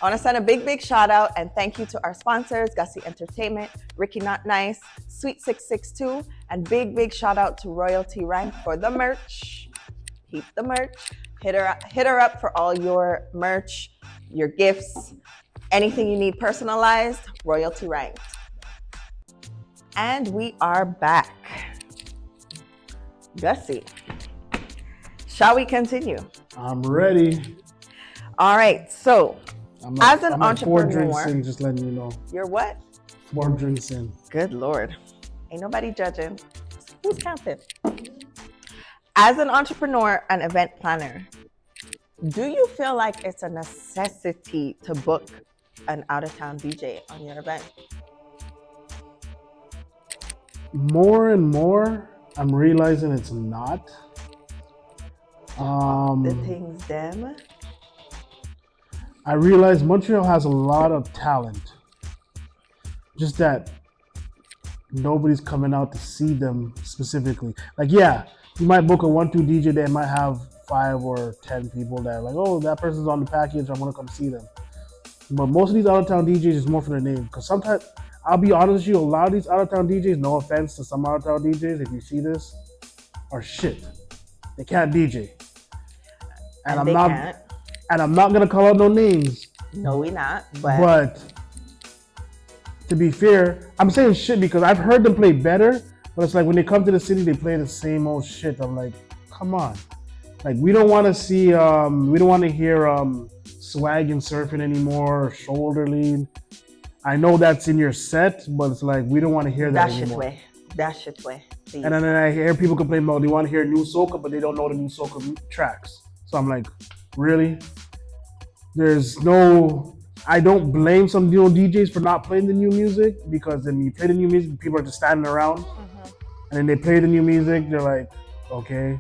I want to send a big shout out and thank you to our sponsors, Gussy Entertainment, Ricky Notnice, Suite 662, and big shout out to Royalty Rank for the merch. Keep the merch. Hit her up for all your merch, your gifts, anything you need personalized, Royalty Rank. And we are back. Gussy, shall we continue? I'm ready. All right, so as an entrepreneur, 4 drinks in, just letting you know. You're what? 4 drinks in. Good Lord. Ain't nobody judging. Who's counting? As an entrepreneur and event planner, do you feel like it's a necessity to book an out-of-town DJ on your event? More and more, I'm realizing it's not. The things them. I realize Montreal has a lot of talent. Just that nobody's coming out to see them specifically. Like, yeah, you might book a 1-2 DJ that might have 5 or 10 people that are like, oh, that person's on the package, I want to come see them. But most of these out-of-town DJs is more for the name. Because sometimes, I'll be honest with you, a lot of these out-of-town DJs, no offense to some out-of-town DJs, if you see this, are shit. They can't DJ. And I'm not gonna call out no names. No, we not. But to be fair, I'm saying shit because I've heard them play better, but it's like when they come to the city, they play the same old shit. I'm like, come on. Like, we don't want to see, we don't want to hear swag and surfing anymore, or shoulder lean. I know that's in your set, but it's like, we don't want to hear that anymore. That shit way. Please. And then I hear people complain about they want to hear new soca, but they don't know the new soca tracks. So I'm like, really? I don't blame some new DJs for not playing the new music, because then you play the new music, people are just standing around, and then they play the new music, they're like, okay.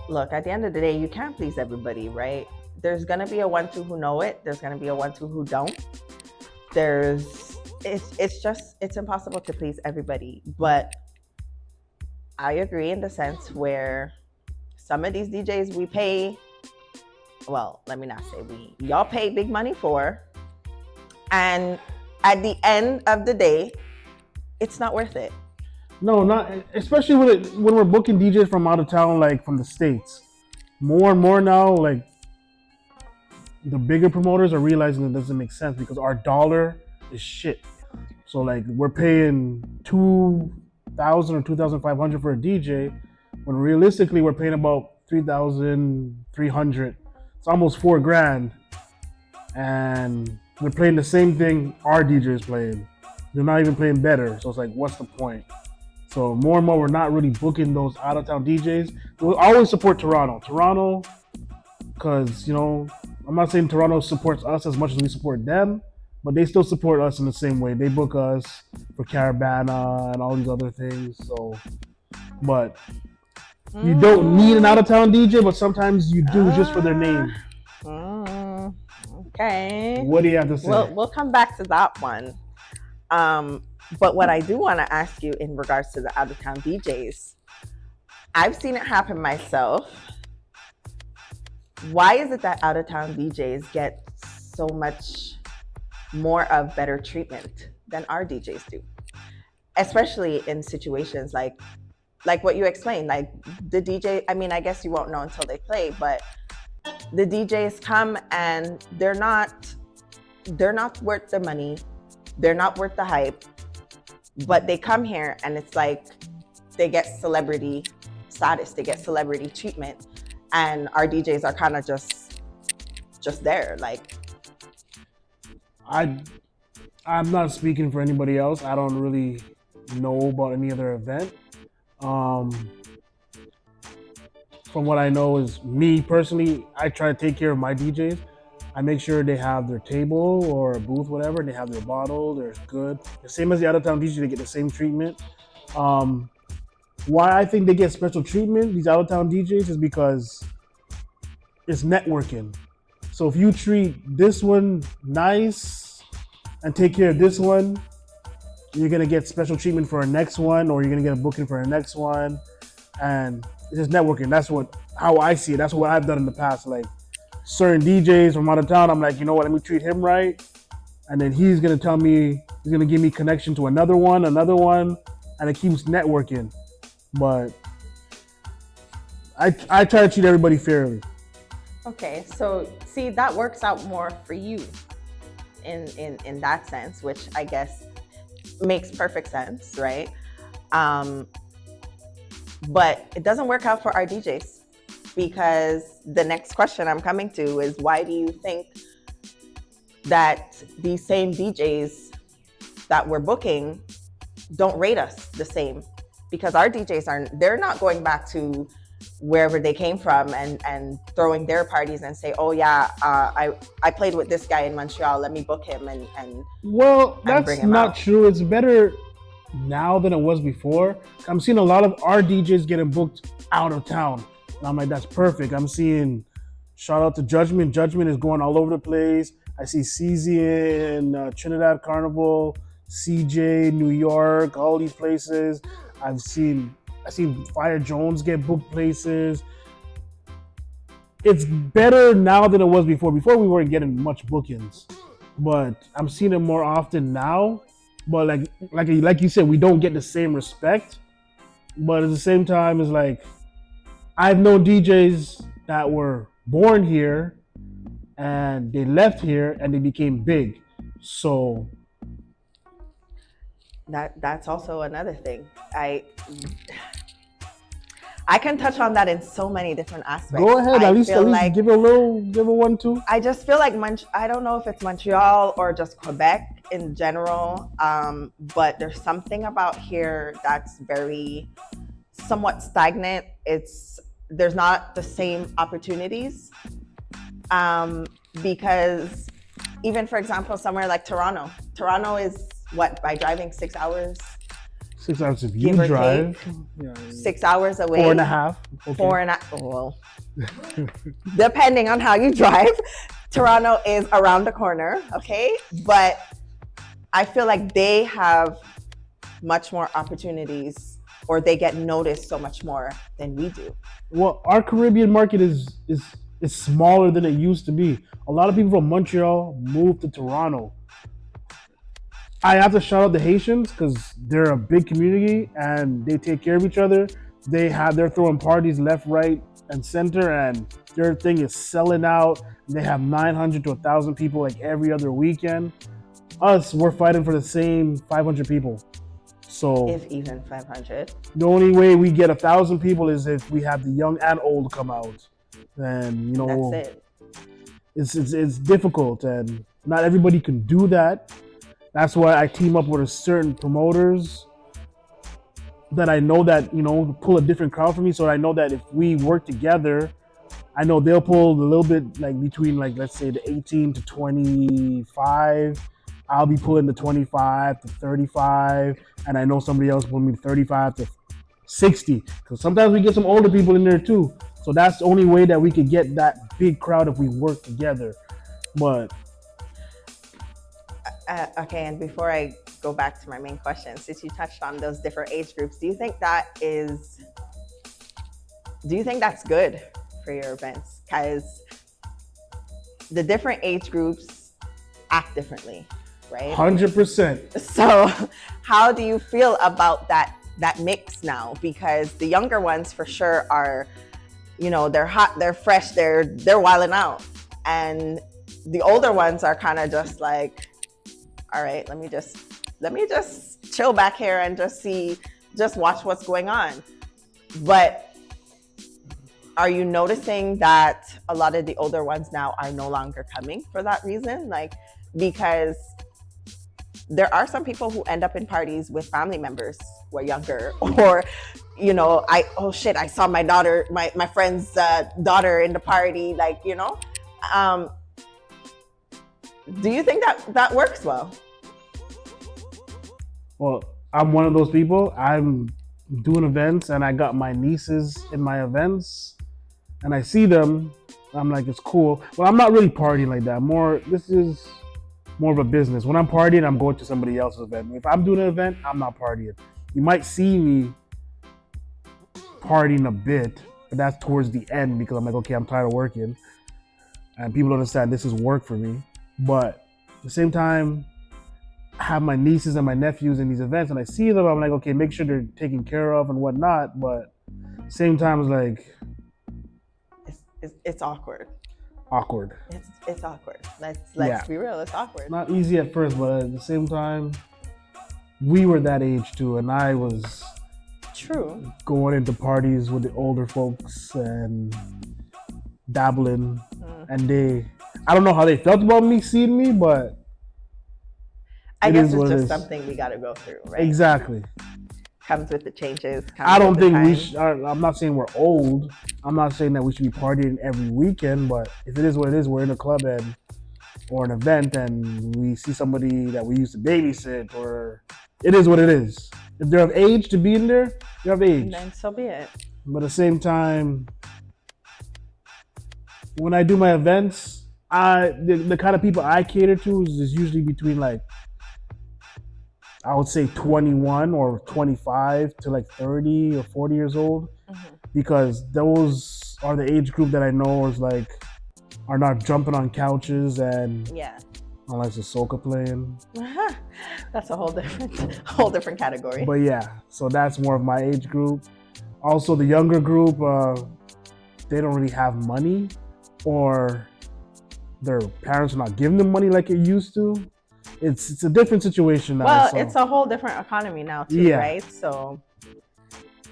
Look, at the end of the day, you can't please everybody, right? There's gonna be a 1-2 who know it. There's gonna be a 1-2 who don't. It's impossible to please everybody. But I agree in the sense where some of these DJs we pay, well, let me not say we, y'all pay big money for, and at the end of the day, it's not worth it. No, not especially when we're booking DJs from out of town, like from the States. More and more now, like the bigger promoters are realizing it doesn't make sense because our dollar is shit. So like we're paying $2,000 or $2,500 for a DJ, when realistically we're paying about $3,300. It's almost $4,000, and They're playing the same thing our DJ is playing. They're not even playing better. So it's like, what's the point? So more and more, we're not really booking those out of town DJs. We'll always support Toronto, because I'm not saying Toronto supports us as much as we support them, but they still support us in the same way. They book us for Caravana and all these other things. So, but you don't need an out of town DJ, but sometimes you do just for their name. Okay. What do you have to say? We'll come back to that one. But what I do want to ask you in regards to the out of town DJs, I've seen it happen myself. Why is it that out of town DJs get so much more of better treatment than our DJs do? Especially in situations like what you explained, like the DJ, I mean, I guess you won't know until they play, but the DJs come and they're not worth the money. They're not worth the hype, but they come here and it's like they get celebrity status, they get celebrity treatment, and our DJs are kind of just there. Like, I'm not speaking for anybody else. I don't really know about any other event. From what I know is me personally, I try to take care of my DJs. I make sure they have their table or booth, whatever. They have their bottle. They're good. The same as the out-of-town DJs, they get the same treatment. Why I think they get special treatment, these out-of-town DJs, is because it's networking. So if you treat this one nice and take care of this one, you're gonna get special treatment for a next one, or you're gonna get a booking for a next one, and it's just networking. That's how I see it. That's what I've done in the past. Like, certain DJs from out of town, I'm like, you know what, let me treat him right. And then he's going to tell me, he's going to give me connection to another one, and it keeps networking. But I try to treat everybody fairly. Okay, so see, that works out more for you in that sense, which I guess makes perfect sense, right? But it doesn't work out for our DJs. Because the next question I'm coming to is, why do you think that these same DJs that we're booking don't rate us the same? Because our DJs they're not going back to wherever they came from and throwing their parties and say, oh yeah, I played with this guy in Montreal, let me book him and well, that's bring him not out. True. It's better now than it was before. I'm seeing a lot of our DJs getting booked out of town. And I'm like, that's perfect. I'm seeing, shout out to Judgment. Judgment is going all over the place. I see CZ in Trinidad Carnival, CJ, New York, all these places. I've seen Fire Jones get booked places. It's better now than it was before. Before we weren't getting much bookings, but I'm seeing it more often now. But like you said, we don't get the same respect. But at the same time, it's like, I've known DJs that were born here and they left here and they became big. So that's also another thing. I can touch on that in so many different aspects. Go ahead, at least give a one too. I just feel like I don't know if it's Montreal or just Quebec in general, but there's something about here that's very somewhat stagnant. There's not the same opportunities, because even, for example, somewhere like Toronto is what, by driving 6 hours? 6 hours if you drive. Yeah. 6 hours away. 4.5. Okay. 4.5. Well, depending on how you drive, Toronto is around the corner. Okay, but I feel like they have much more opportunities, or they get noticed so much more than we do. Well, our Caribbean market is smaller than it used to be. A lot of people from Montreal moved to Toronto. I have to shout out the Haitians because they're a big community and they take care of each other. They're throwing parties left, right, and center, and their thing is selling out. They have 900 to 1,000 people like every other weekend. Us, we're fighting for the same 500 people. So if even 500. The only way we get 1,000 people is if we have the young and old come out. Then that's it. It's difficult, and Not everybody can do that. That's why I team up with a certain promoters that I know that, pull a different crowd for me. So I know that if we work together, I know they'll pull a little bit like between like, let's say the 18 to 25. I'll be pulling the 25 to 35. And I know somebody else pulling me 35 to 60. Because sometimes we get some older people in there too. So that's the only way that we could get that big crowd if we work together. But okay, and before I go back to my main question, since you touched on those different age groups, do you think that's good for your events? Because the different age groups act differently, right? 100%. So how do you feel about that mix now? Because the younger ones for sure are, they're hot, they're fresh, they're wilding out. And the older ones are kind of just like, all right, let me just chill back here and just watch what's going on. But are you noticing that a lot of the older ones now are no longer coming for that reason? Like, because there are some people who end up in parties with family members who are younger, or, I saw my daughter, my friend's daughter in the party, like, do you think that works well? Well, I'm one of those people. I'm doing events and I got my nieces in my events and I see them. I'm like, it's cool. Well, I'm not really partying like that. This is more of a business. When I'm partying, I'm going to somebody else's event. If I'm doing an event, I'm not partying. You might see me partying a bit, but that's towards the end because I'm like, okay, I'm tired of working. And people don't understand this is work for me. But at the same time, I have my nieces and my nephews in these events and I see them, I'm like, okay, make sure they're taken care of and whatnot. But at the same time, it's like... It's awkward. Awkward. It's awkward. Let's be real, it's awkward. Not easy at first, but at the same time, we were that age too. And I was... True. Going into parties with the older folks and dabbling. And I don't know how they felt about me seeing me, but I guess it's just something we got to go through, right? Exactly. Comes with the changes. I don't think we should. I'm not saying we're old. I'm not saying that we should be partying every weekend, but if it is what it is, we're in a club or an event and we see somebody that we used to babysit, or it is what it is. If they're of age to be in there, they're of age. Then so be it. But at the same time, when I do my events, the kind of people I cater to is usually between like, I would say 21 or 25 to like 30 or 40 years old, because those are the age group that I know are not jumping on couches and unless it's soca playing. That's a whole different category. But yeah, so that's more of my age group. Also, the younger group, they don't really have money, or their parents are not giving them money like it used to. It's a different situation now. Well, it's a whole different economy now too, right? So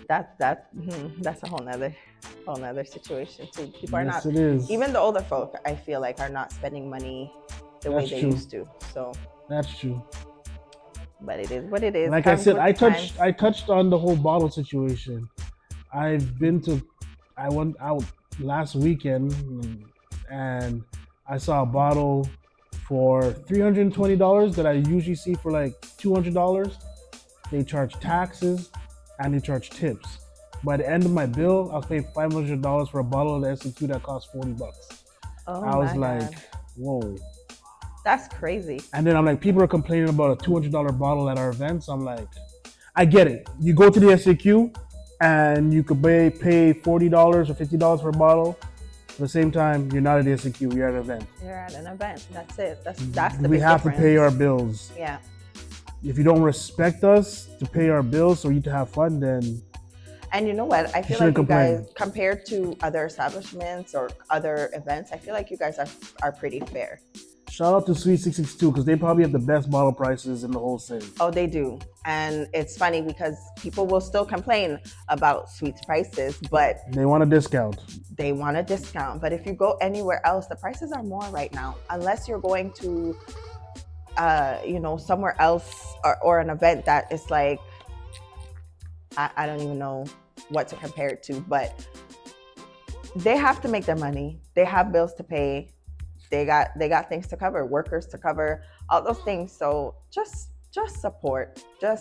that's a whole nother situation too. People are not, even the older folk, I feel like, are not spending money the way they used to. So that's true. But it is what it is. Like I said, I touched on the whole bottle situation. I went out last weekend and I saw a bottle for $320 that I usually see for like $200. They charge taxes and they charge tips. By the end of my bill, I was paying $500 for a bottle of the SQ that cost $40. I was like, whoa. That's crazy. And then I'm like, people are complaining about a $200 bottle at our events. I'm like, I get it. You go to the SQ and you could pay $40 or $50 for a bottle. At the same time, you're not at the SQ, you're at an event. You're at an event. That's it. That's the we big have difference. To pay our bills. Yeah. If you don't respect us to pay our bills or you to have fun, then... And you know what? I feel like you guys, compared to other establishments or other events, I feel like you guys are pretty fair. Shout out to Sweet 662 because they probably have the best bottle prices in the whole city. Oh, they do. And it's funny because people will still complain about Sweet's prices, but They want a discount. they want a discount. But if you go anywhere else, the prices are more right now, unless you're going to, somewhere else or an event that is like, I don't even know what to compare it to, but they have to make their money. They have bills to pay. They got things to cover, workers to cover, all those things. So just support. No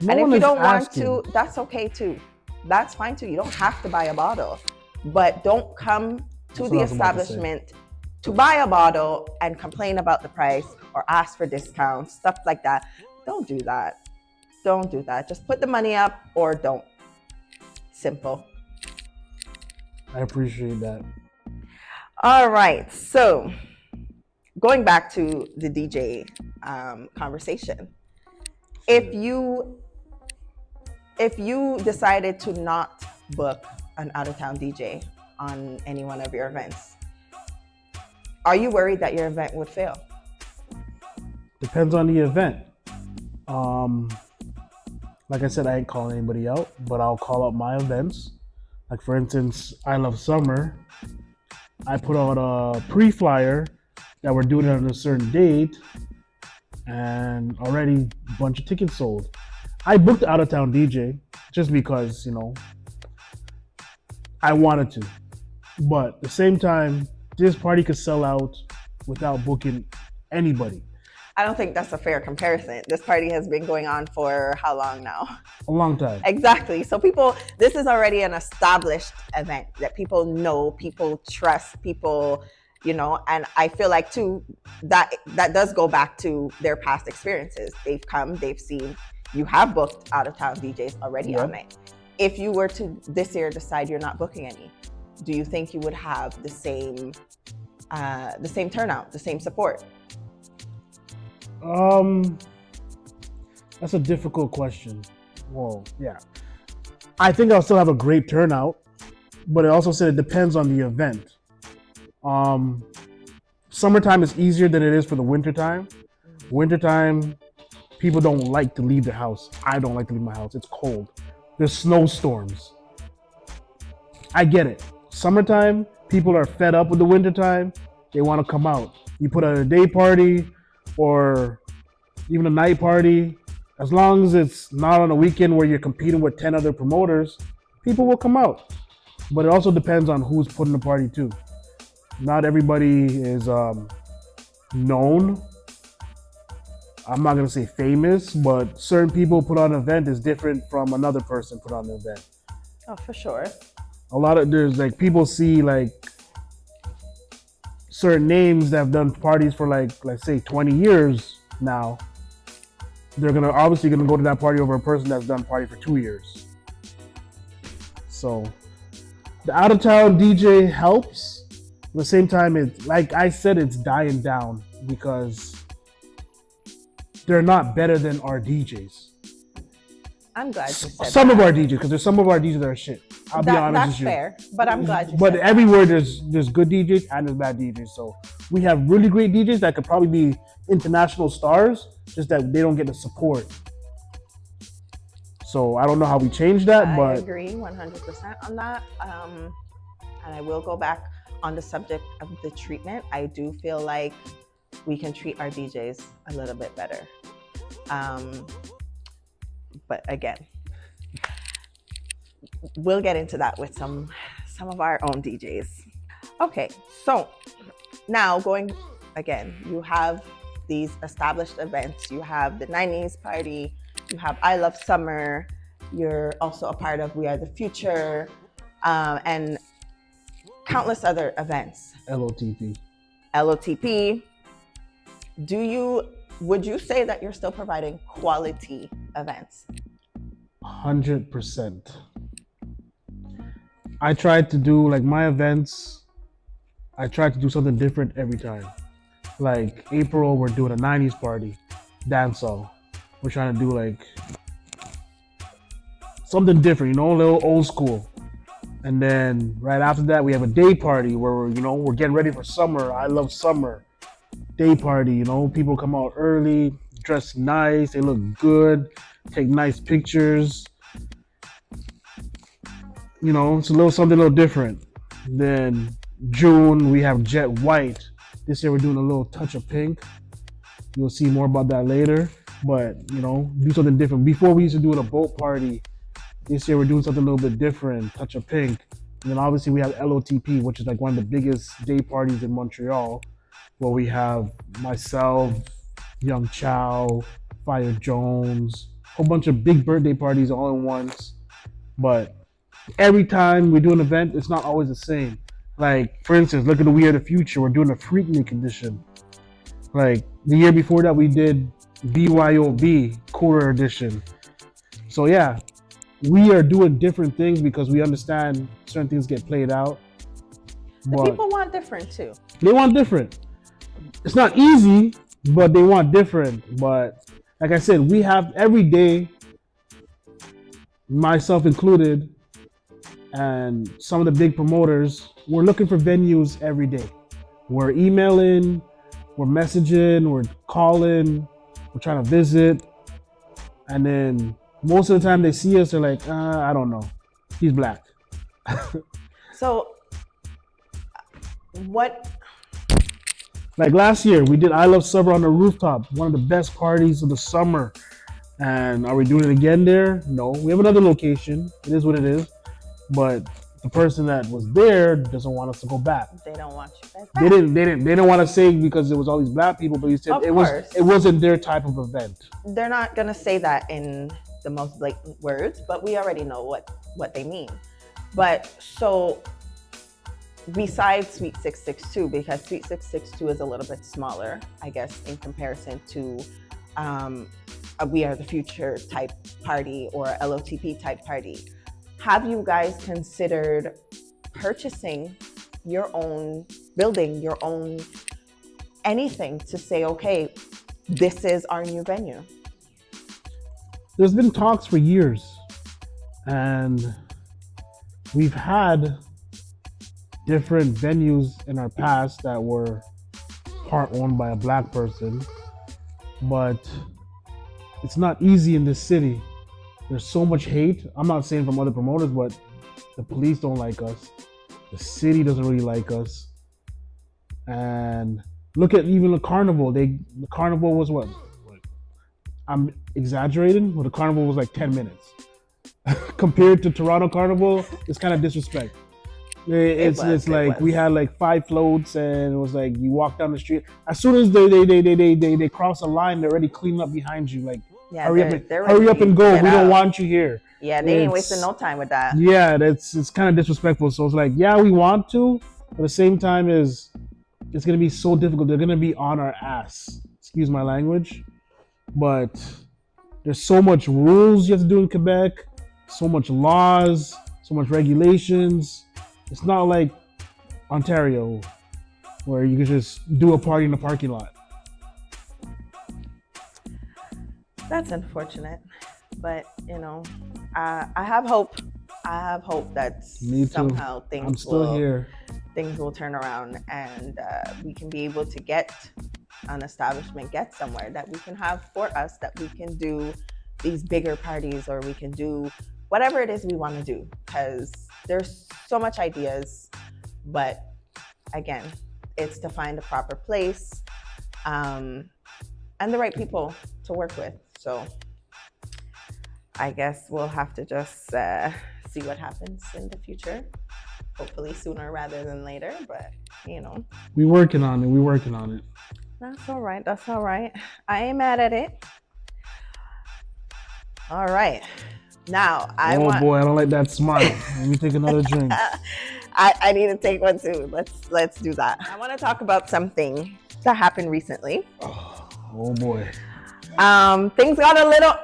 And if one you is don't want asking. to, that's okay too. That's fine too. You don't have to buy a bottle, but don't come to That's the what I was about to say. establishment to buy a bottle and complain about the price or ask for discounts, stuff like that. Don't do that. Don't do that. Just put the money up or don't. Simple. I appreciate that. All right. So going back to the DJ conversation, if you decided to not book an out-of-town DJ on any one of your events, are you worried that your event would fail? Depends on the event. Like I said, I ain't calling anybody out, but I'll call out my events. Like for instance, I Love Summer. I put out a pre-flyer that we're doing it on a certain date, and already a bunch of tickets sold. I booked the out-of-town DJ just because, I wanted to. But at the same time, this party could sell out without booking anybody. I don't think that's a fair comparison. This party has been going on for how long now? A long time. Exactly. So this is already an established event that people know, people trust, people, and I feel like too, that does go back to their past experiences. They've come, they've seen, you have booked out of town DJs already on it. If you were to this year decide you're not booking any, do you think you would have the same turnout, the same support? That's a difficult question. Well, yeah. I think I'll still have a great turnout, but it also said it depends on the event. Summertime is easier than it is for the wintertime. Wintertime, people don't like to leave their house. I don't like to leave my house. It's cold. There's snowstorms. I get it. Summertime, people are fed up with the wintertime. They want to come out. You put out a day party or even a night party. As long as it's not on a weekend where you're competing with 10 other promoters, people will come out. But it also depends on who's putting the party too. Not everybody is known. I'm not gonna say famous, but certain people put on an event is different from another person put on an event. Oh, for sure. There's like people see like certain names that have done parties for like let's say 20 years now. They're obviously gonna go to that party over a person that's done party for 2 years. So the out of town DJ helps. At the same time, it's like I said, it's dying down because they're not better than our DJs. I'm glad you said some of our DJs, because there's some of our DJs that are shit. I'll be honest with you. That's fair, but I'm glad you But said everywhere there's good DJs and there's bad DJs. So we have really great DJs that could probably be international stars, just that they don't get the support. So I don't know how we change that, but I agree 100% on that. And I will go back on the subject of the treatment. I do feel like we can treat our DJs a little bit better. But again, we'll get into that with some of our own DJs. Okay, so now going again, you have these established events. You have the 90s party, you have I Love Summer, you're also a part of We Are the Future, and countless other events. LOTP. Would you say that you're still providing quality events? 100%. I tried to do like my events. I tried to do something different every time. Like April, we're doing a 90s party, dancehall. We're trying to do like something different, a little old school. And then right after that, we have a day party where we're getting ready for summer. I Love Summer. day party. You know, people come out early, dress nice, they look good, take nice pictures. You know, it's a little something a little different. Then June we have Jet White. This year we're doing a little touch of pink. You'll see more about that later. But you know, do something different. Before we used to do it a boat party. This year we're doing something a little bit different, touch of pink. And then obviously we have LOTP, which is like one of the biggest day parties in Montreal, where we have myself, Young Chow, Fire Jones, a whole bunch of big birthday parties all at once. But every time we do an event, it's not always the same. Like, for instance, look at the We Are the Future. We're doing a Freaknik edition. Like, the year before that, we did BYOB, Cooler Edition. So, yeah, we are doing different things because we understand certain things get played out. The people want different, too. They want different. It's not easy, but they want different. But, like I said, we have every day, myself included, and some of the big promoters, we're looking for venues every day. We're emailing, we're messaging, we're calling, we're trying to visit. And then most of the time they see us, they're like, I don't know. He's black. So, what? Like last year, we did I Love Summer on the rooftop, one of the best parties of the summer. And are we doing it again there? No. We have another location. It is what it is. But the person that was there doesn't want us to go back. They don't want you guys back. They didn't want to say because there was all these black people, but he said it wasn't their type of event. They're not gonna say that in the most blatant words, but we already know what they mean. But so besides Suite 662, because Suite 662 is a little bit smaller, I guess, in comparison to a We Are the Future type party or LOTP type party. Have you guys considered purchasing your own building, your own anything to say, okay, this is our new venue? There's been talks for years, and we've had different venues in our past that were part owned by a black person, but it's not easy in this city. There's so much hate. I'm not saying from other promoters, but the police don't like us. The city doesn't really like us. And look at even the carnival. The carnival was what? I'm exaggerating, but the carnival was like 10 minutes. Compared to Toronto Carnival, it's kind of disrespect. It's like we had like 5 floats, and it was like you walk down the street. As soon as they cross a line, they're already cleaning up behind you. Like, yeah, hurry up and go. We don't want you here. Yeah, they ain't wasting no time with that. Yeah, it's kind of disrespectful. So it's like, yeah, we want to, but at the same time it's gonna be so difficult. They're gonna be on our ass. Excuse my language, but there's so much rules you have to do in Quebec, so much laws, so much regulations. It's not like Ontario, where you can just do a party in the parking lot. That's unfortunate, but you know, I have hope. I have hope that somehow things will turn around, and we can be able to get an establishment, get somewhere that we can have for us, that we can do these bigger parties, or we can do whatever it is we want to do, because there's so much ideas, but again, it's to find the proper place and the right people to work with. So I guess we'll have to just see what happens in the future. Hopefully sooner rather than later, but you know. We're working on it. That's all right. I ain't mad at it. All right. Now, boy, I don't like that smile. Let me take another drink. I need to take one too. Let's do that. I want to talk about something that happened recently. Oh boy. Things got a little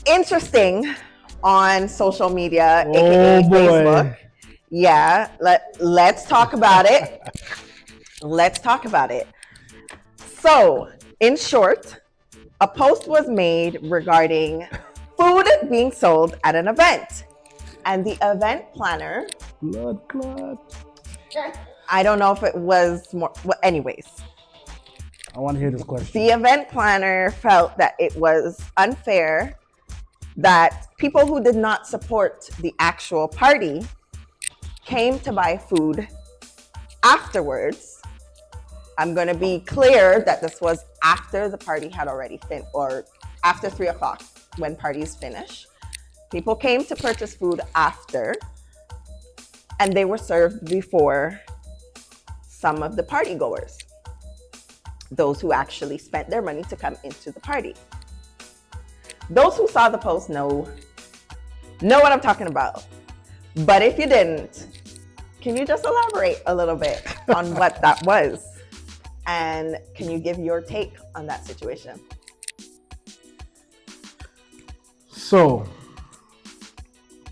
interesting on social media, aka Facebook. Yeah, let's talk about it. So, in short, a post was made regarding food being sold at an event, and the event planner, blood clot. I don't know if it was more. Well, anyways, I want to hear this question. The event planner felt that it was unfair that people who did not support the actual party came to buy food afterwards. I'm going to be clear that this was after the party had already finished, or after 3 o'clock when parties finish. People came to purchase food after, and they were served before some of the party goers, those who actually spent their money to come into the party. Those who saw the post know what I'm talking about. But if you didn't, can you just elaborate a little bit on what that was? And can you give your take on that situation? So,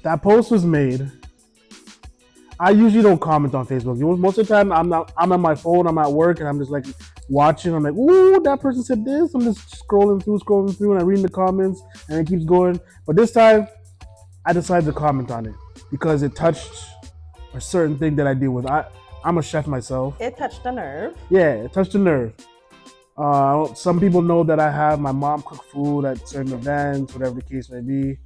that post was made. I usually don't comment on Facebook. Most of the time, I'm on my phone, I'm at work, and I'm just like watching. I'm like, ooh, that person said this. I'm just scrolling through, and I read the comments, and it keeps going. But this time, I decided to comment on it because it touched a certain thing that I deal with. I'm a chef myself. It touched a nerve. Yeah, it touched a nerve. Some people know that I have my mom cook food at certain events, whatever the case may be.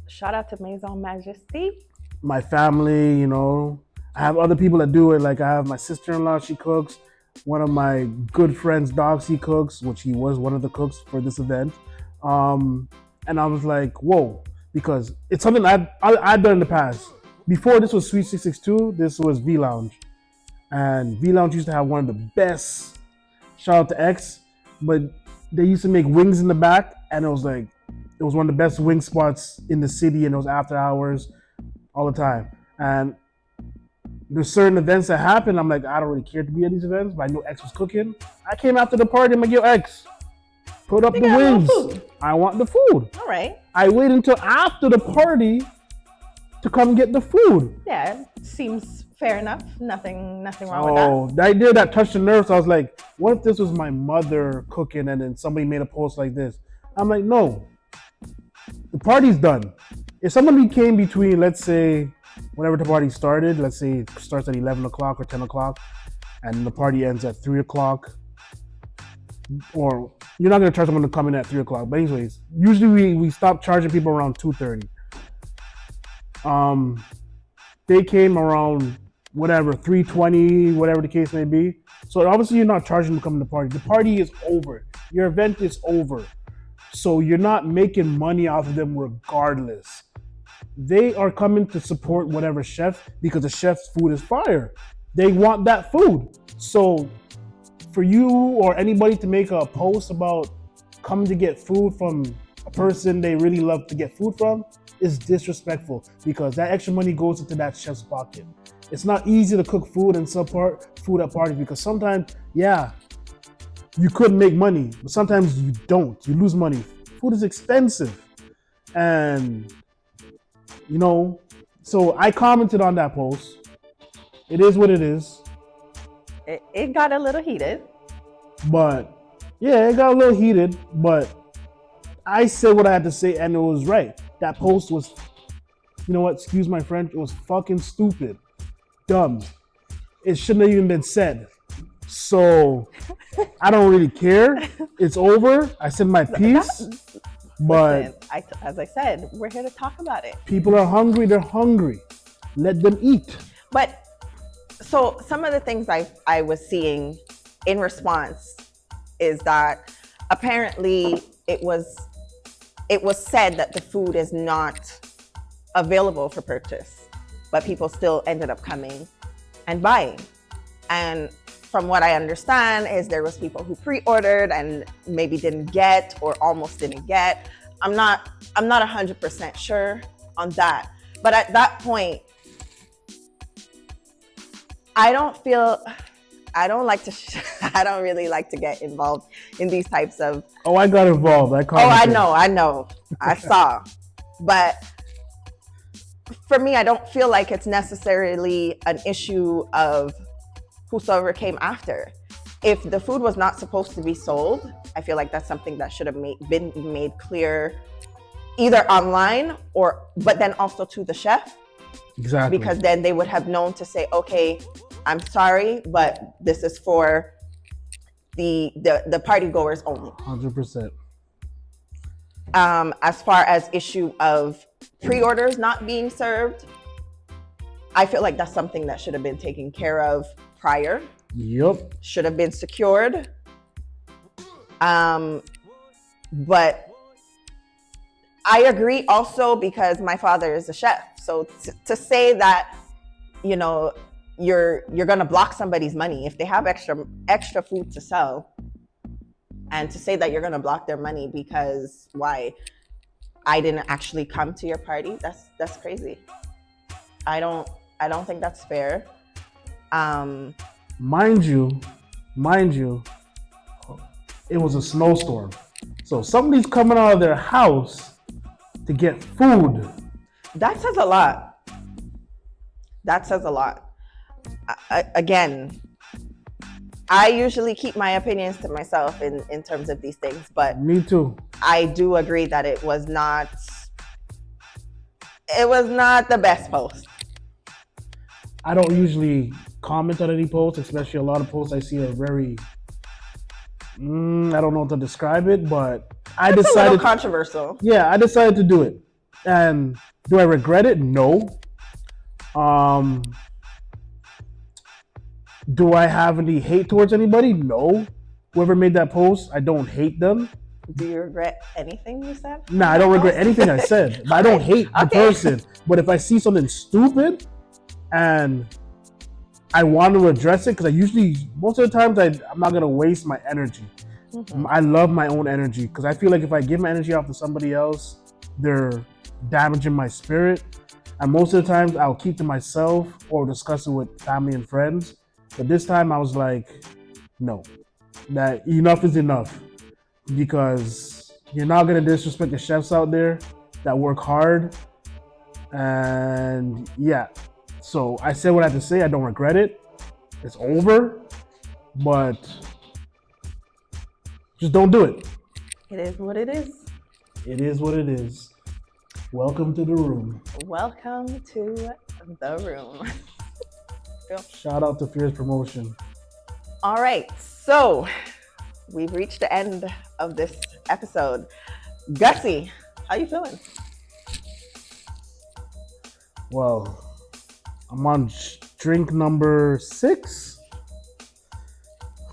Shout out to Maison Majesty. My family, you know. I have other people that do it. Like I have my sister-in-law, she cooks. One of my good friends, Doxy, cooks, which he was one of the cooks for this event. And I was like, whoa, because it's something I've done in the past. Before this was Sweet 662, this was V Lounge. And V Lounge used to have one of the best, shout out to X, but they used to make wings in the back, and it was one of the best wing spots in the city, and it was after hours all the time. And there's certain events that happen, I'm like, I don't really care to be at these events, but I know X was cooking. I came after the party, I'm like, yo, X, put up the wings. I want the food. All right. I wait until after the party to come get the food. Yeah, seems fair enough. Nothing wrong with that. The idea that touched the nerves, I was like, what if this was my mother cooking and then somebody made a post like this? I'm like, no, the party's done. If somebody came between, let's say, whenever the party started, let's say it starts at 11 o'clock or 10 o'clock, and the party ends at 3 o'clock, or you're not going to charge someone to come in at 3 o'clock. But anyways, usually we stop charging people around 2:30. They came around whatever, 3:20, whatever the case may be. So obviously you're not charging them to come to the party. The party is over. Your event is over. So you're not making money off of them regardless. They are coming to support whatever chef because the chef's food is fire. They want that food. So for you or anybody to make a post about coming to get food from a person they really love to get food from is disrespectful because that extra money goes into that chef's pocket. It's not easy to cook food and sell food at parties because sometimes, yeah, you could make money, but sometimes you don't. You lose money. Food is expensive. And, you know, so I commented on that post. It is what it is. It got a little heated. But, yeah, it got a little heated, but I said what I had to say and it was right. That post was, you know what, excuse my French, it was fucking stupid. Dumb. It shouldn't have even been said. So, I don't really care. It's over. I said my piece. But listen, as I said, we're here to talk about it. People are hungry. They're hungry. Let them eat. But so some of the things I was seeing in response is that apparently it was said that the food is not available for purchase, but people still ended up coming and buying. And from what I understand is there was people who pre-ordered and maybe didn't get or almost didn't get. I'm not 100% sure on that. But at that point, I don't really like to get involved in these types of. Oh, I got involved. I know. I saw. But for me, I don't feel like it's necessarily an issue of whosoever came after. If the food was not supposed to be sold, I feel like that's something that should have been made clear either online but then also to the chef. Exactly. Because then they would have known to say, okay, I'm sorry, but this is for the party goers only. 100%. As far as issue of pre-orders not being served, I feel like that's something that should have been taken care of prior. Yep. Should have been secured. But I agree also because my father is a chef. So to say that, you know, you're gonna block somebody's money if they have extra food to sell, and to say that you're gonna block their money because why? I didn't actually come to your party. That's crazy. I don't think that's fair. Mind you, it was a snowstorm. So somebody's coming out of their house to get food. That says a lot. Again, I usually keep my opinions to myself in terms of these things, but Me too. I do agree that it was not the best post. I don't usually comment on any posts, especially a lot of posts I see are very, I don't know how to describe it, but It's a little controversial. Yeah, I decided to do it. And do I regret it? No. Do I have any hate towards anybody? No. Whoever made that post, I don't hate them. Do you regret anything you said? Nah, I don't regret anything I said. But I don't hate the person. But if I see something stupid and I want to address it, because I usually, most of the times, I'm not going to waste my energy. Mm-hmm. I love my own energy because I feel like if I give my energy off to somebody else, they're damaging my spirit. And most of the times I'll keep to myself or discuss it with family and friends. But this time I was like, no, that enough is enough, because you're not going to disrespect the chefs out there that work hard. And yeah, so I said what I had to say. I don't regret it. It's over, but just don't do it. It is what it is. It is what it is. Welcome to the room. Welcome to the room. Shout out to Fierce Promotion. All right, so we've reached the end of this episode. Gussy, how you feeling? Well, I'm on drink number 6.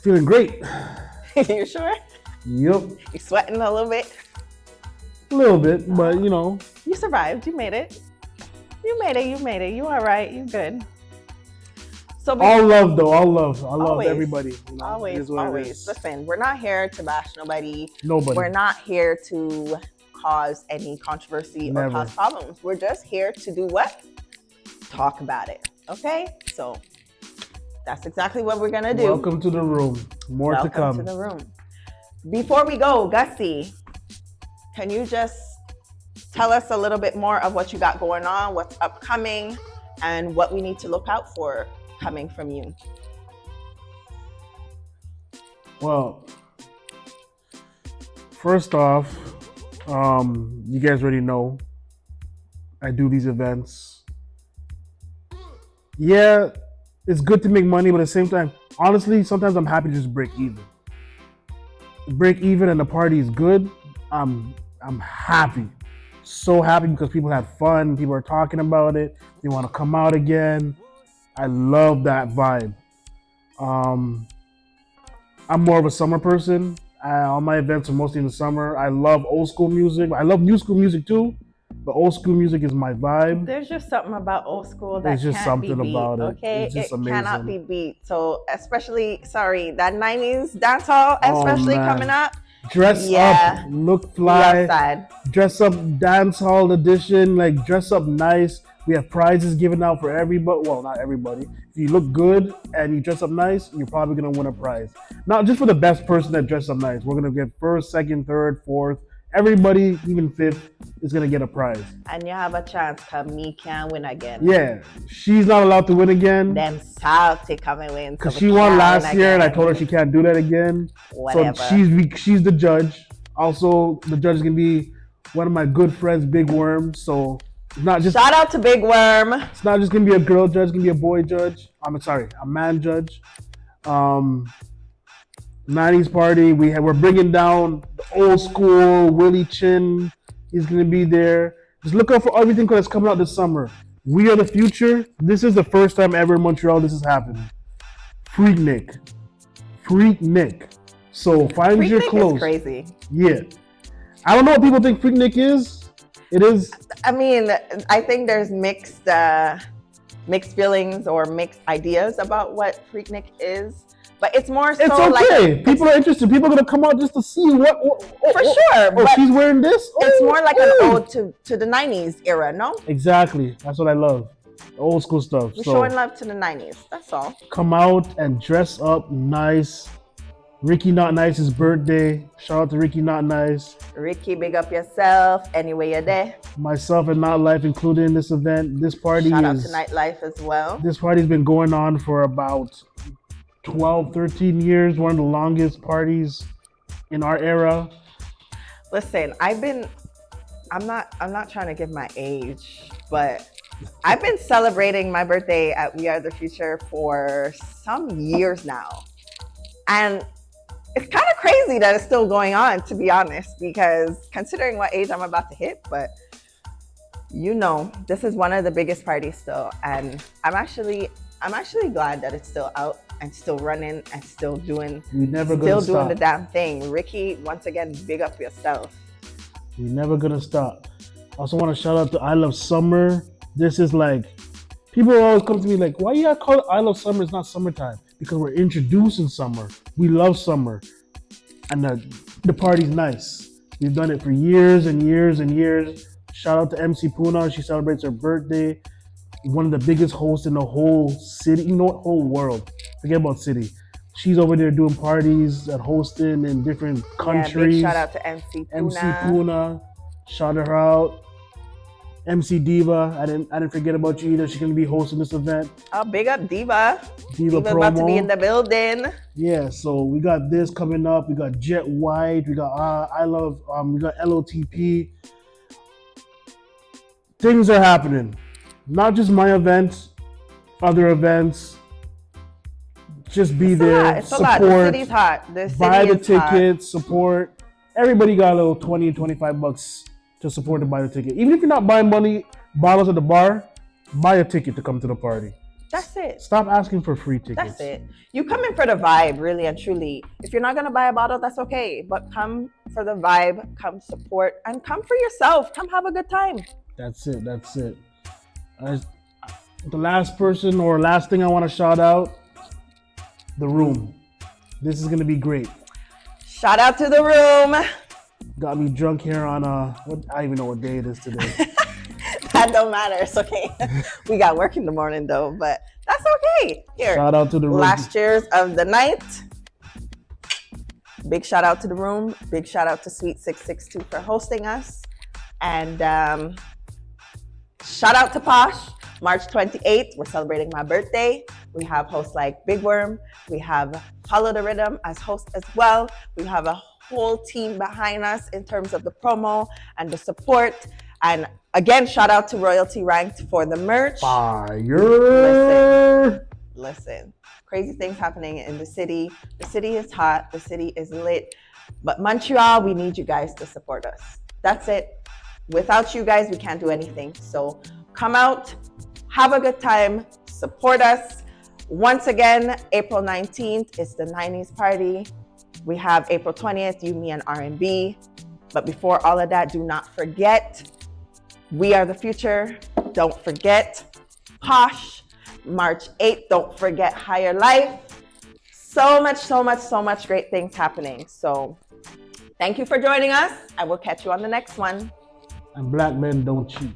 Feeling great. You sure? Yep. You sweating a little bit? A little bit, but you know. You survived. You made it. You made it. You all right. You good. So all love though. All love. I love always, everybody. You know, always. Listen, we're not here to bash nobody. Nobody. We're not here to cause any controversy or cause problems. We're just here to do what? Talk about it. Okay? So that's exactly what we're gonna do. Welcome to the room. More to come. Welcome to the room. Before we go, Gussy, can you just tell us a little bit more of what you got going on, what's upcoming, and what we need to look out for coming from you? Well, first off, you guys already know I do these events. Yeah, it's good to make money, but at the same time, honestly, sometimes I'm happy to just break even. Break even and the party is good. I'm happy. So happy because people have fun. People are talking about it. They want to come out again. I love that vibe. I'm more of a summer person. All my events are mostly in the summer. I love old school music. I love new school music too, but old school music is my vibe. There's just something about old school that There's just can't something be beat, about it. Okay, it's just it amazing. Cannot be beat. So especially, that 90s dancehall, especially coming up. Dress up, look fly. Dress up, dance hall edition. Like dress up nice. We have prizes given out for everybody. Well, not everybody. If you look good and you dress up nice, you're probably gonna win a prize. Not just for the best person that dressed up nice. We're gonna get first, second, third, fourth. Everybody, even fifth, is gonna get a prize. And you have a chance because me can't win again. Yeah, she's not allowed to win again. Them salty coming win. Because she won last year and I told her she can't do that again. Whatever. So she's the judge. Also, the judge is gonna be one of my good friends, Big Worm. So it's not just shout out to Big Worm. It's not just gonna be a girl judge, it's gonna be a boy judge. I'm sorry, a man judge. 90s party. We're bringing down the old school. Willie Chin, he's gonna be there. Just look out for everything that's coming out this summer. We are the future. This is the first time ever in Montreal this is happening. Freaknik. So find Freaknik your clothes. is crazy. Yeah. I don't know what people think Freaknik is. It is. I mean, I think there's mixed feelings or mixed ideas about what Freaknik is. But it's more so it's okay. like people are interested. People are gonna come out just to see what. For sure. Oh, she's wearing this. It's more like an ode to the '90s era, no? Exactly. That's what I love. Old school stuff. We're showing love to the '90s. That's all. Come out and dress up nice. Ricky Notnice's birthday. Shout out to Ricky Notnice. Ricky, big up yourself. Anyway, you're there. Myself and Nightlife included in this event. This party Shout out to Nightlife as well. This party's been going on for about 12, 13 years. One of the longest parties in our era. Listen, I'm not trying to give my age, but I've been celebrating my birthday at We Are the Future for some years now. And it's kind of crazy that it's still going on, to be honest, because considering what age I'm about to hit, but this is one of the biggest parties still. And I'm actually glad that it's still out and still running and still doing the damn thing. Ricky, once again, big up yourself. We're never gonna stop. I also want to shout out to I Love Summer. This is like, people always come to me like, why you gotta call it I Love Summer? It's not summertime. Because we're introducing summer. We love summer. And the party's nice. We've done it for years and years and years. Shout out to MC Puna. She celebrates her birthday. One of the biggest hosts in the whole city, whole world. Forget about city. She's over there doing parties and hosting in different countries. Big shout out to MC Puna. MC Puna. Shout her out. MC Diva, I didn't forget about you either. She's gonna be hosting this event. Oh, big up Diva. Diva promo. About to be in the building. Yeah, so we got this coming up. We got Jet White. We got we got LOTP. Things are happening. Not just my events, other events. Just be there. It's support. A lot. The city's hot. Buy the tickets. Support. Everybody got a little $20, $25 to support to buy the ticket. Even if you're not buying bottles at the bar, buy a ticket to come to the party. That's it. Stop asking for free tickets. That's it. You come in for the vibe, really and truly. If you're not gonna buy a bottle, that's okay. But come for the vibe, come support, and come for yourself. Come have a good time. That's it. The last person or last thing I want to shout out, the room. This is gonna be great. Shout out to the room. Got me drunk here on I don't even know what day it is today. That don't matter. It's okay. We got work in the morning though, but that's okay. Here. Shout out to the room. Last cheers of the night. Big shout out to the room. Big shout out to Suite 662 for hosting us. And shout out to Posh. March 28th, we're celebrating my birthday. We have hosts like Big Worm. We have Follow the Rhythm as host as well. We have a whole team behind us in terms of the promo and the support. And again, shout out to Royalty Ranked for the merch. Fire! Listen, crazy things happening in the city. The city is hot. The city is lit. But Montreal, we need you guys to support us. That's it. Without you guys, we can't do anything. So come out, have a good time, support us. Once again, April 19th is the 90s party. We have April 20th, You, Me, and R&B. But before all of that, do not forget, We Are the Future. Don't forget Posh. March 8th, don't forget Higher Life. So much great things happening. So thank you for joining us, and we'll catch you on the next one. And black men don't cheat.